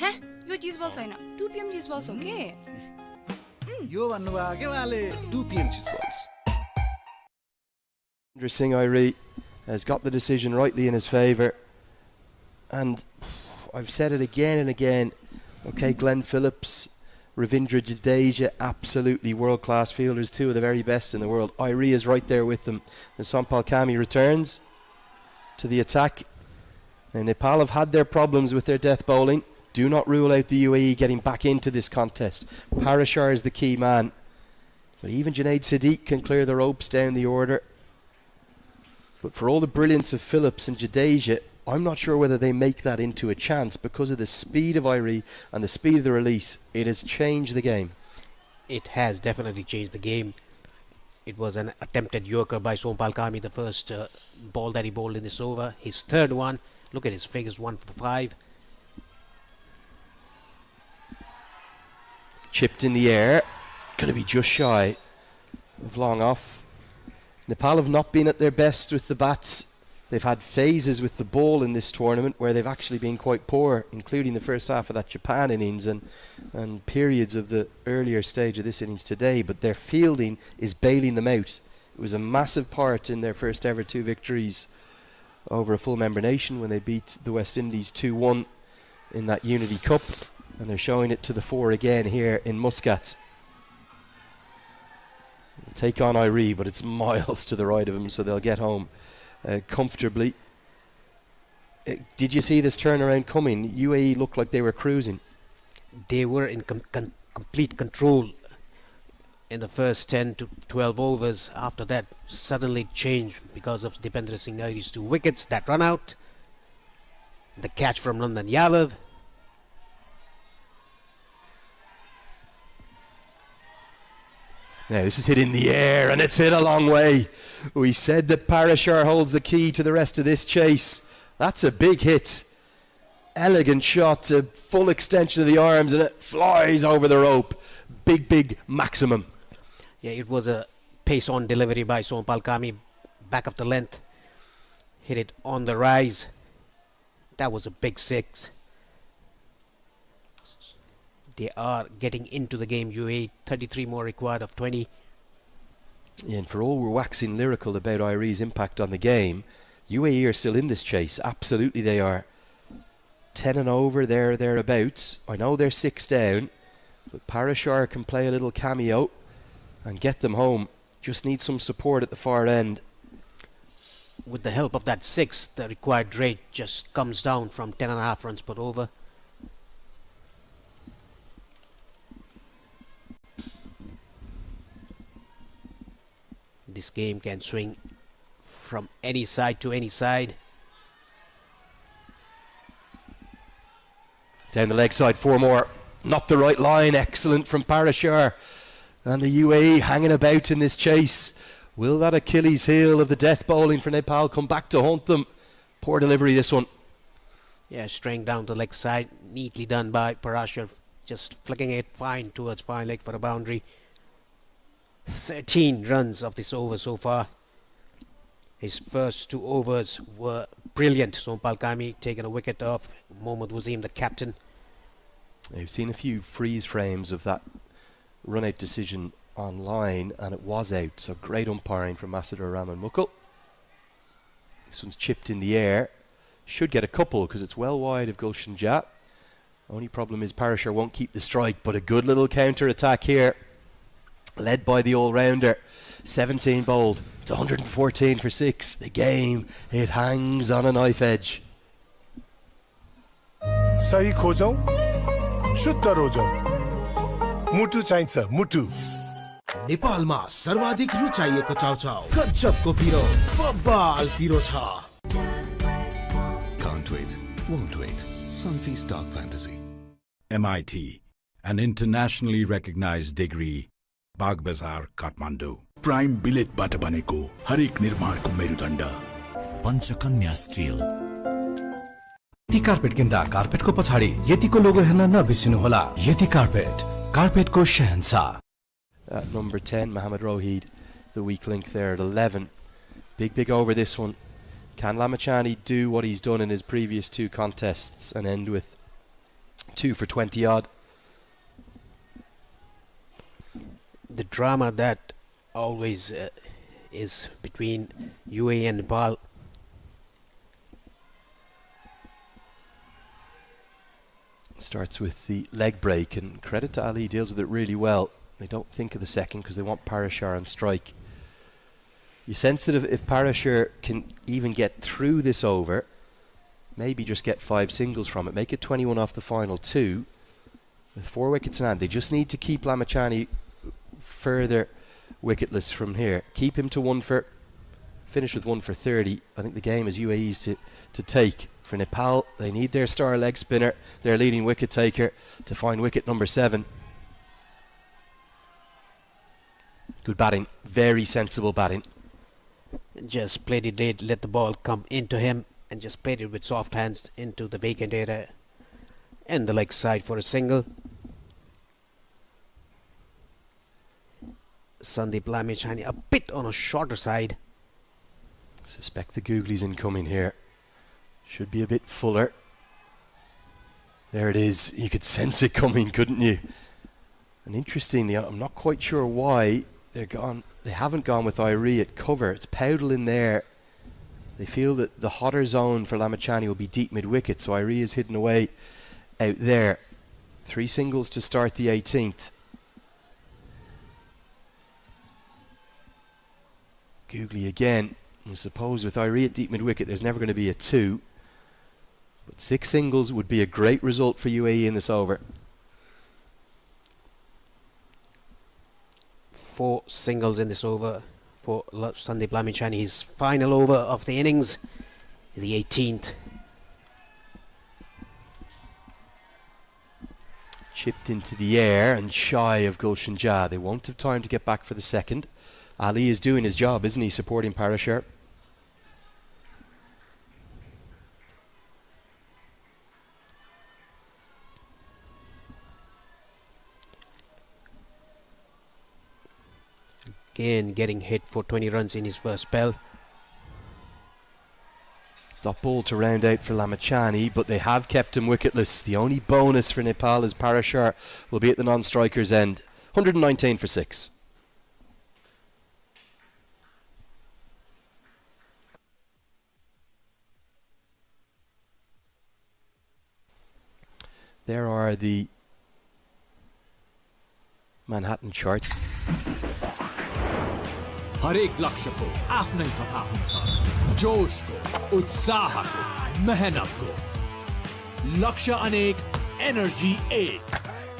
है यो चीज बल छैन 2 PM चीज बल्स हो के यो भन्नुभयो के उहाँले 2 PM cheese balls. Singh Irie has got the decision rightly in his favour, and I've said it again and again. Okay, Glenn Phillips, Ravindra Jadeja, absolutely world-class fielders, two of the very best in the world. Irie is right there with them. And Sampal Kami returns to the attack. Now Nepal have had their problems with their death bowling. Do not rule out the UAE getting back into this contest. Parashar is the key man. But even Junaid Sadiq can clear the ropes down the order. But for all the brilliance of Phillips and Jadeja, I'm not sure whether they make that into a chance because of the speed of Irie and the speed of the release. It has changed the game. It has definitely changed the game. It was an attempted yorker by Sompal Kami, the first ball that he bowled in this over. His third one. Look at his figures, 1 for 5. Chipped in the air. Going to be just shy of long off. Nepal have not been at their best with the bats. They've had phases with the ball in this tournament where they've actually been quite poor, including the first half of that Japan innings and periods of the earlier stage of this innings today. But their fielding is bailing them out. It was a massive part in their first ever 2 victories over a full member nation when they beat the West Indies 2-1 in that Unity Cup. And they're showing it to the fore again here in Muscat. Take on Irie, but it's miles to the right of him, so they'll get home comfortably. Did you see this turnaround coming? UAE looked like they were cruising. They were in complete control in the first 10 to 12 overs. After that, suddenly changed because of Dipendra Singh Airie's 2 wickets that run out. The catch from Nandan Yadav. Now this is hit in the air and it's hit a long way. We said that Parashar holds the key to the rest of this chase. That's a big hit. Elegant shot to full extension of the arms and it flies over the rope. Big maximum. Yeah, it was a pace on delivery by Sompal Kami. Back of the length. Hit it on the rise. That was a big 6. They are getting into the game. UAE 33 more required of 20. Yeah, and for all we're waxing lyrical about Irie's impact on the game, UAE are still in this chase. Absolutely they are. 10 and over, thereabouts. I know they're 6 down, but Parashar can play a little cameo and get them home. Just need some support at the far end. With the help of that 6, the required rate just comes down from 10.5 runs per over. This game can swing from any side to any side. Down the leg side, 4 more. Not the right line. Excellent from Parashar. And the UAE hanging about in this chase. Will that Achilles heel of the death bowling for Nepal come back to haunt them? Poor delivery this one. Yeah, straying down the leg side. Neatly done by Parashar. Just flicking it fine towards fine leg for a boundary. 13 runs of this over so far. His first 2 overs were brilliant. Sompal Kami taking a wicket off Mohammad Wasim, the captain. I've seen a few freeze frames of that run-out decision online, and it was out. So great umpiring from Massador Rahman Mukul. This one's chipped in the air. Should get a couple because it's well wide of Gulshan Jat. Only problem is Parashar won't keep the strike, but a good little counter-attack here. Led by the all-rounder. 17 bowled. It's 114 for 6. The game, it hangs on a knife edge. सही खोजौं शुद्ध रोजौं मुटु चाहिन्छ मुटु नेपालमा सर्वाधिक रुचाइएको चाउचाउ गजबको पिरो बब्बाल पिरो छ Can't Won't wait. Won't wait. Sunfeast Dark Fantasy. MIT, an internationally recognized degree, Bagbazar, Kathmandu. Prime बिलेटबाट बनेको हरेक निर्माणको मेरुदण्ड पञ्चकन्या स्टिल। यति कार्पेट किन्दा कार्पेटको पछाडि यतिको लोगो हेर्न नबिर्सिनुहोला। यति carpet, कार्पेटको Shahenshah. At number 10, Mohamed Rohid, the weak link there at 11. Big over this one. Can Lamachani do what he's done in his previous two contests and end with 2 for 20 odd? The drama that always is between UAE and Nepal. Starts with the leg break, and credit to Ali, deals with it really well. They don't think of the second because they want Parashar on strike. You sense that if Parashar can even get through this over, maybe just get 5 singles from it, make it 21 off the final 2, with 4 wickets in hand, they just need to keep Lamachani further wicketless from here. Keep him to finish with 1 for 30. I think the game is UAE's to take. For Nepal, they need their star leg spinner, their leading wicket taker, to find wicket number 7. Good batting, very sensible batting. Just played it late, let the ball come into him, and just played it with soft hands into the vacant area and the leg side for a single. Sandeep Lamachani a bit on a shorter side. Suspect the googlies incoming here. Should be a bit fuller. There it is. You could sense it coming, couldn't you? And interestingly, I'm not quite sure why they haven't gone with Irie at cover. It's Powdell in there. They feel that the hotter zone for Lamachani will be deep mid-wicket, so Irie is hidden away out there. 3 singles to start the 18th. Googly again. I suppose with Irie at deep mid-wicket, there's never going to be a 2. But 6 singles would be a great result for UAE in this over. 4 singles in this over for Sandeep Lamachani. His final over of the innings, the 18th. Chipped into the air and shy of Gulshan Jah. They won't have time to get back for the second. Ali is doing his job, isn't he, supporting Parashar? Again, getting hit for 20 runs in his first spell. Dot ball to round out for Lamachani, but they have kept him wicketless. The only bonus for Nepal is Parashar will be at the non-striker's end. 119 for 6. There are the Manhattan charts. हरेक लक्ष्यको आफ्नै कथा हुन्छ जोशको उत्साहको मेहनतको लक्ष्य अनेक energy एक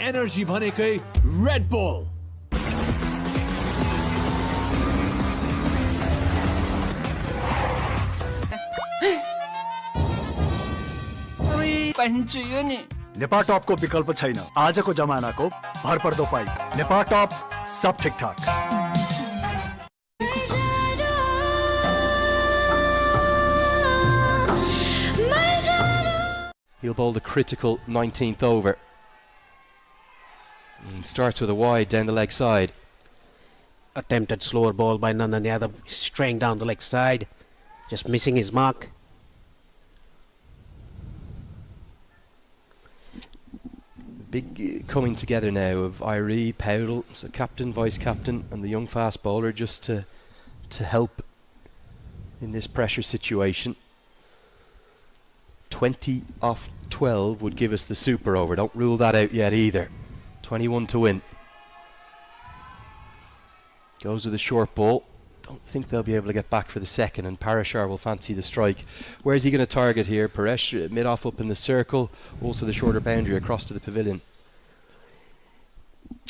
energy भनेकै Red bull Nepal टपको विकल्प छैन। आजको जमानाको भरपर्दो पाइप नेपाल टप, सब ठिकठाक। He'll bowl the critical 19th over. And starts with a wide down the leg side. Attempted slower ball by none the other, straying down the leg side, just missing his mark. Big coming together now of Irie, Powdell, so captain, vice-captain, and the young fast bowler just to help in this pressure situation. 20 off 12 would give us the super over. Don't rule that out yet either. 21 to win. Goes with a short ball. Don't think they'll be able to get back for the second, and Parashar will fancy the strike. Where's he going to target here? Paresh mid-off up in the circle, also the shorter boundary across to the pavilion.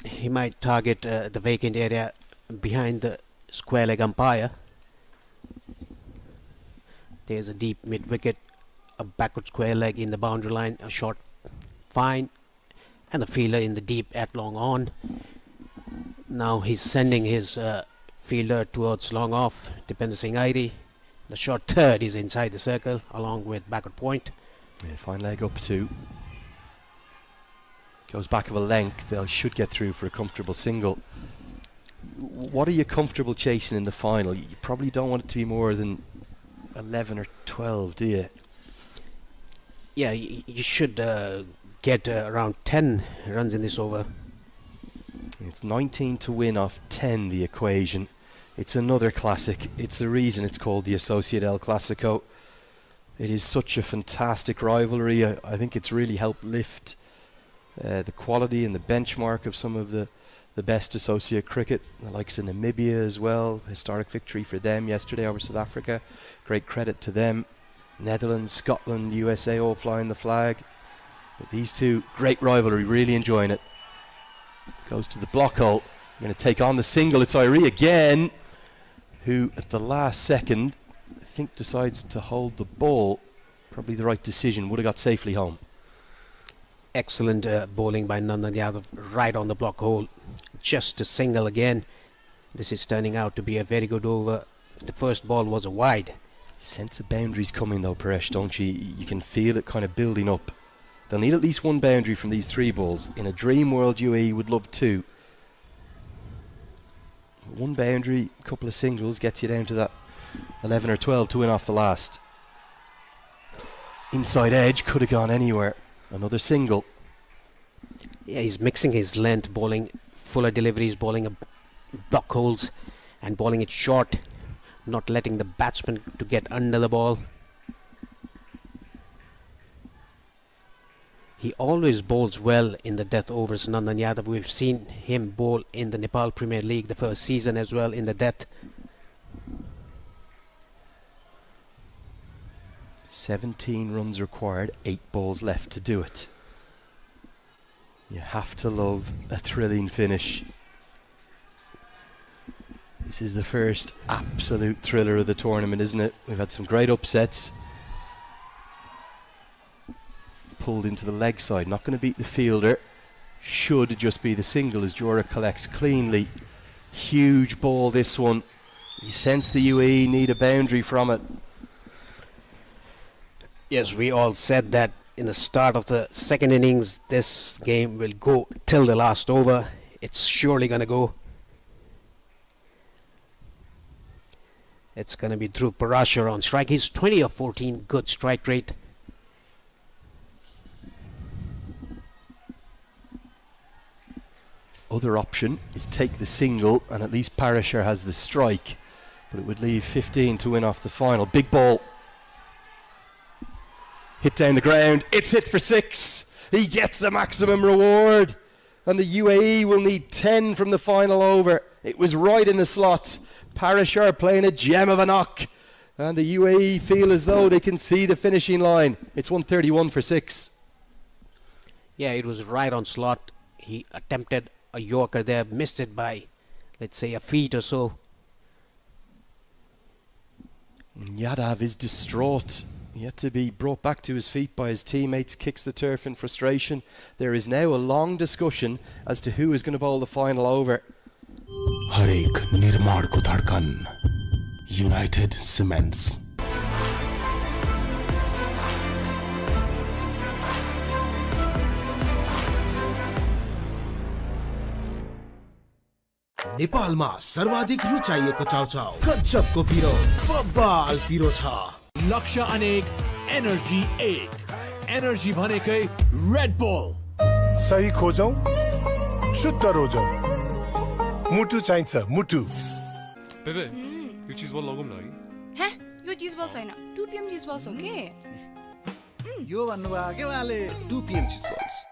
He might target the vacant area behind the square leg umpire. There's a deep mid-wicket a backward square leg in the boundary line, a short fine, and the fielder in the deep at long on. Now he's sending his fielder towards long off, Dipender Singh Airi. The short third is inside the circle along with backward point. Yeah, fine leg up too. Goes back of a length, they should get through for a comfortable single. What are you comfortable chasing in the final? You probably don't want it to be more than 11 or 12, do you? Yeah, you should get around 10 runs in this over. It's 19 to win off 10, the equation. It's another classic. It's the reason it's called the Associate El Clasico. It is such a fantastic rivalry. I think it's really helped lift the quality and the benchmark of some of the best associate cricket, the likes of Namibia as well. Historic victory for them yesterday over South Africa. Great credit to them. Netherlands, Scotland, USA all flying the flag. But these two, great rivalry, really enjoying it. Goes to the block hole. Going to take on the single. It's Irie again, who at the last second, I think decides to hold the ball. Probably the right decision. Would have got safely home. Excellent bowling by Nandan Yadav, right on the block hole. Just a single again. This is turning out to be a very good over. The first ball was a wide. Sense of boundaries coming though, Paresh, don't you? You can feel it kind of building up. They'll need at least one boundary from these three balls. In a dream world, UAE would love two. One boundary, a couple of singles gets you down to that 11 or 12 to win off the last. Inside edge could have gone anywhere. Another single. Yeah, he's mixing his length, bowling fuller deliveries, bowling block holes and bowling it short, not letting the batsman to get under the ball. He always bowls well in the death overs, Nandan Yadav. We've seen him bowl in the Nepal Premier League the first season as well in the death. 17 runs required, 8 balls left to do it. You have to love a thrilling finish. This is the first absolute thriller of the tournament, isn't it? We've had some great upsets. Pulled into the leg side, not going to beat the fielder. Should just be the single as Jura collects cleanly. Huge ball this one. You sense the UAE need a boundary from it. Yes, we all said that in the start of the second innings, this game will go till the last over. It's surely going to go. It's going to be Dhruv Parashar on strike. He's 20 of 14, good strike rate. Other option is take the single and at least Parashar has the strike, but it would leave 15 to win off the final. Big ball. Hit down the ground. It's hit for 6. He gets the maximum reward. And the UAE will need 10 from the final over. It was right in the slot. Parashar playing a gem of a knock. And the UAE feel as though they can see the finishing line. It's 131 for 6. Yeah, it was right on slot. He attempted a Yorker there, missed it by, let's say, a feet or so. Yadav is distraught. Yet to be brought back to his feet by his teammates, kicks the turf in frustration. There is now a long discussion as to who is going to bowl the final over. हरेक निर्माणको धड्कन United Cements. नेपालमा सर्वाधिक रुचाइएको चाउचाउ गजबको पिरो बब्बाल पिरो छ। लक्ष्य अनेक energy एक एनर्जी भनेकै रेड बुल। सही खोजौं शुद्ध रोजौं मुटु चाहिन्छ मुटु। बेबे यो चीज बल लगाउँ न है। हे यो चीज बल छैन 2 PM चीज बल्स हो के? यो भन्नुभयो के उहाँले 2 PM चीज बल्स।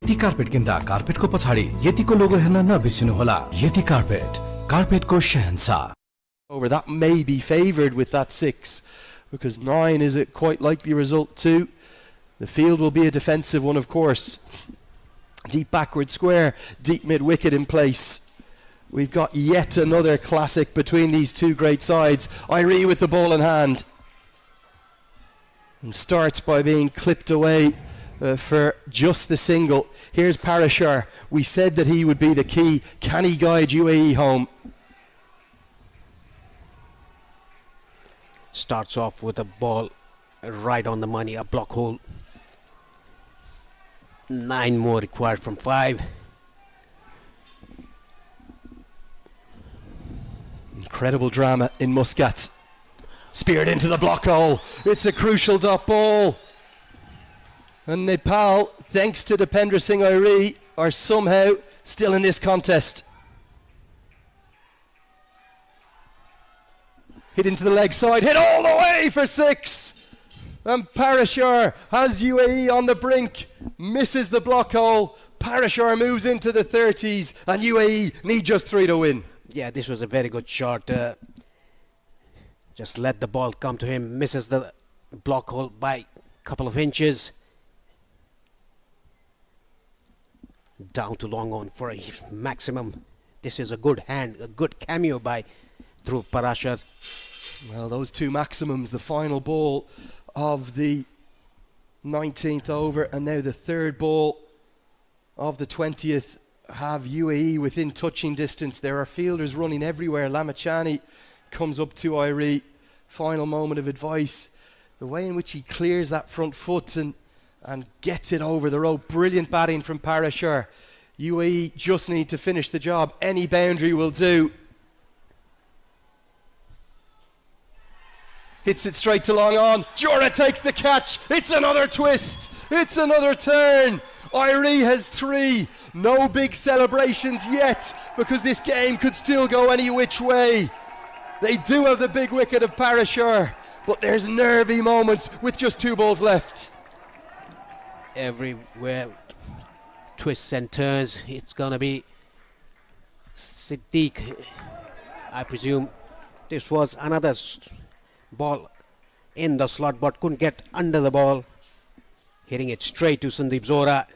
यति कार्पेट किन्दा कार्पेटको पछाडि यतिको लोगो हेर्न नबिर्सिनुहोला। यति carpet, कार्पेटको Shahenshah. Over that may be favoured with that 6, because 9 is a quite likely result too. The field will be a defensive one, of course. Deep backward square, deep mid wicket in place. We've got yet another classic between these two great sides. Irie with the ball in hand. and starts by being clipped away for just the single. Here's Parashar. We said that he would be the key. Can he guide UAE home? Starts off with a ball right on the money, a block hole. 9 more required from 5. Incredible drama in Muscat. Speared into the block hole. It's a crucial dot ball. And Nepal, thanks to Dipendra Singh Airi, are somehow still in this contest. Hit into the leg side, hit all the way for 6. And Parashar has UAE on the brink, misses the block hole. Parashar moves into the 30s, and UAE need just 3 to win. Yeah, this was a very good shot. Just let the ball come to him, misses the block hole by a couple of inches. Down to long on for a maximum. This is a good hand, a good cameo by Dhruv Parashar. Well, those 2 maximums, the final ball of the 19th over and now the 3rd ball of the 20th, have UAE within touching distance. There are fielders running everywhere. Lamachani comes up to Airi. Final moment of advice. The way in which he clears that front foot and gets it over the rope. Brilliant batting from Parashar. UAE just need to finish the job. Any boundary will do. Hits it straight to long on. Jura takes the catch. It's another twist. It's another turn. Airi has 3. No big celebrations yet because this game could still go any which way. They do have the big wicket of Parashar, but there's nervy moments with just 2 balls left. Everywhere, twists and turns. It's gonna be Siddiq. I presume this was another ball in the slot, but couldn't get under the ball. Hitting it straight to Sandeep Zora.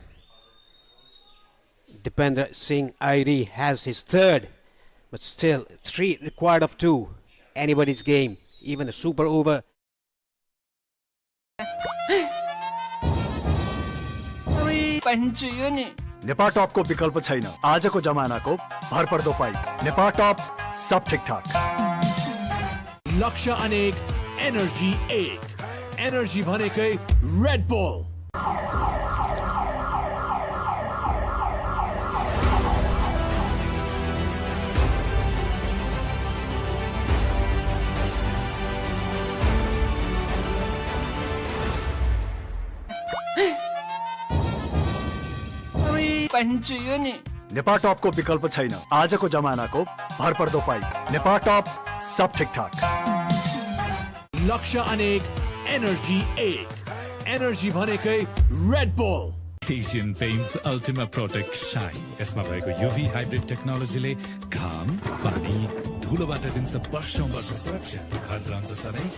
Dipendra Singh Airi has his 3rd, but still 3 required of 2. Anybody's game, even a super over. Nepal top को विकल्प छैन आजको जमानाको भरपर्दो pipe Nepal top सब ठिकठाक लक्ष्य अनेक energy 1 energy भनेकै रेड बुल नेपाल टॉप को विकल्प छैन आजको जमानाको भरपर्दो पाइप नेपाल टॉप सब ठिकठाक लक्ष्य अनेक एनर्जी 1 एनर्जी भनेकै Red bull Asian Paints Ultima Protect Shine. यसमा भएको UV हाइब्रिड टेक्नोलोजीले घाम, पानी, धुलोबाट दिन्छ वर्षौं वर्ष सुरक्षा। घर रहन्छ सधैँ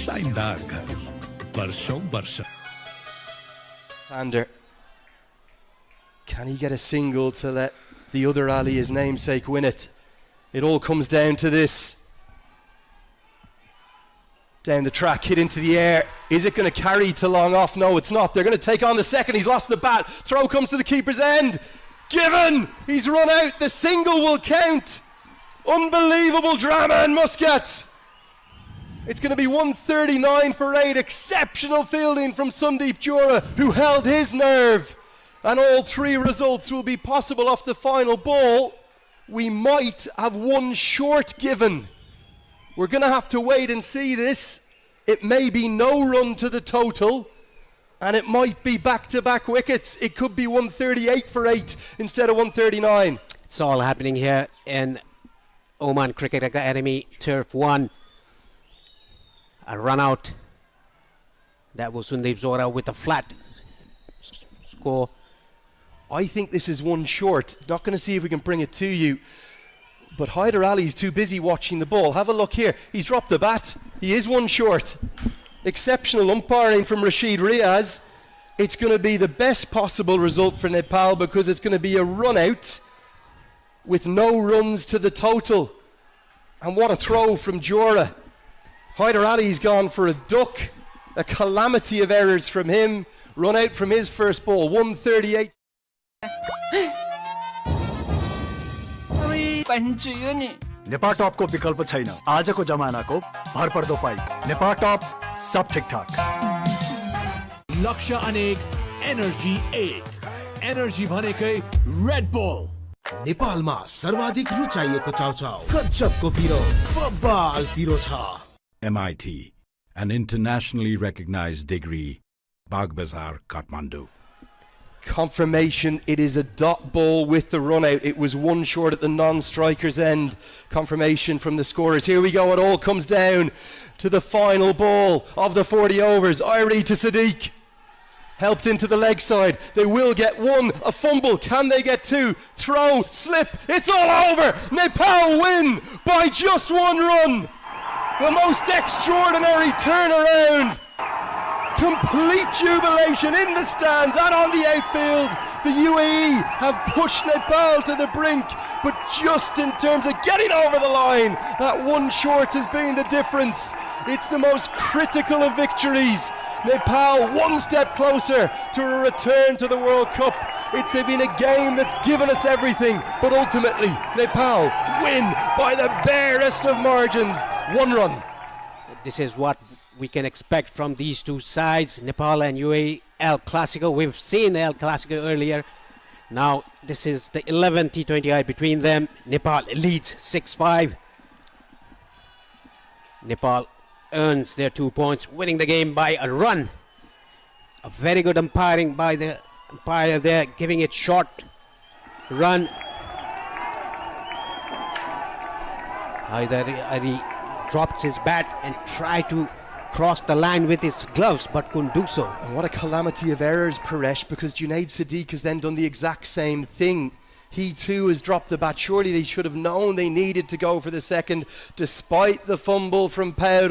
शाइनदार घर वर्षौं वर्ष। Sander, can he get a single to let the other Ali, his namesake, win it? It all comes down to this. Down the track, hit into the air. Is it going to carry to long off? No, it's not. They're going to take on the second. He's lost the bat. Throw comes to the keeper's end. Given! He's run out. The single will count. Unbelievable drama in Muscat. It's going to be 139 for 8. Exceptional fielding from Sandeep Jura, who held his nerve. And all 3 results will be possible off the final ball. We might have one short given. We're going to have to wait and see this. It may be no run to the total, and it might be back-to-back wickets. It could be 138 for 8 instead of 139. It's all happening here in Oman Cricket Academy, Turf 1. A run out. That was Sandeep Zora with a flat score. I think this is one short. Not going to see if we can bring it to you. But Hyder Ali's too busy watching the ball. Have a look here. He's dropped the bat. He is one short. Exceptional umpiring from Rashid Riaz. It's going to be the best possible result for Nepal because it's going to be a run out with no runs to the total. And what a throw from Jura. Hyder Ali's gone for a duck. A calamity of errors from him. Run out from his first ball. 138. Nepal टपको विकल्प छैन आजको जमानाको भरपर्दो pipe Nepal टप सब ठिकठाक लक्ष्य अनेक energy एक energy भनेकै रेड बुल नेपालमा सर्वाधिक रुचाइएको चाउचाउ गजबको पिरो बब्बाल पिरो छ MIT, an internationally recognized degree, Bagbazar, Kathmandu. Confirmation, it is a dot ball with the run out. It was one short at the non-striker's end. Confirmation from the scorers. Here we go, it all comes down to the final ball of the 40 overs. Irie to Sadiq. Helped into the leg side. They will get one. A fumble. Can they get two? Throw. Slip. It's all over. Nepal win by just one run. The most extraordinary turnaround. Complete jubilation in the stands and on the outfield. The UAE have pushed Nepal to the brink, but just in terms of getting over the line, that one short has been the difference. It's the most critical of victories. Nepal one step closer to a return to the World Cup. It's been a game that's given us everything, but ultimately Nepal win by the barest of margins. One run. This is what we can expect from these two sides, Nepal and UAE. El Clasico, we've seen El Clasico earlier. Now this is the 11th T20I between them. Nepal leads 6-5. Nepal earns their 2 points, winning the game by a run. A very good umpiring by the umpire there, giving it short run. Ari drops his bat and tried to cross the line with his gloves but couldn't do so. And what a calamity of errors, Paresh, because Junaid Sadiq has then done the exact same thing. He too has dropped the bat. Surely they should have known they needed to go for the second, despite the fumble from Paulo.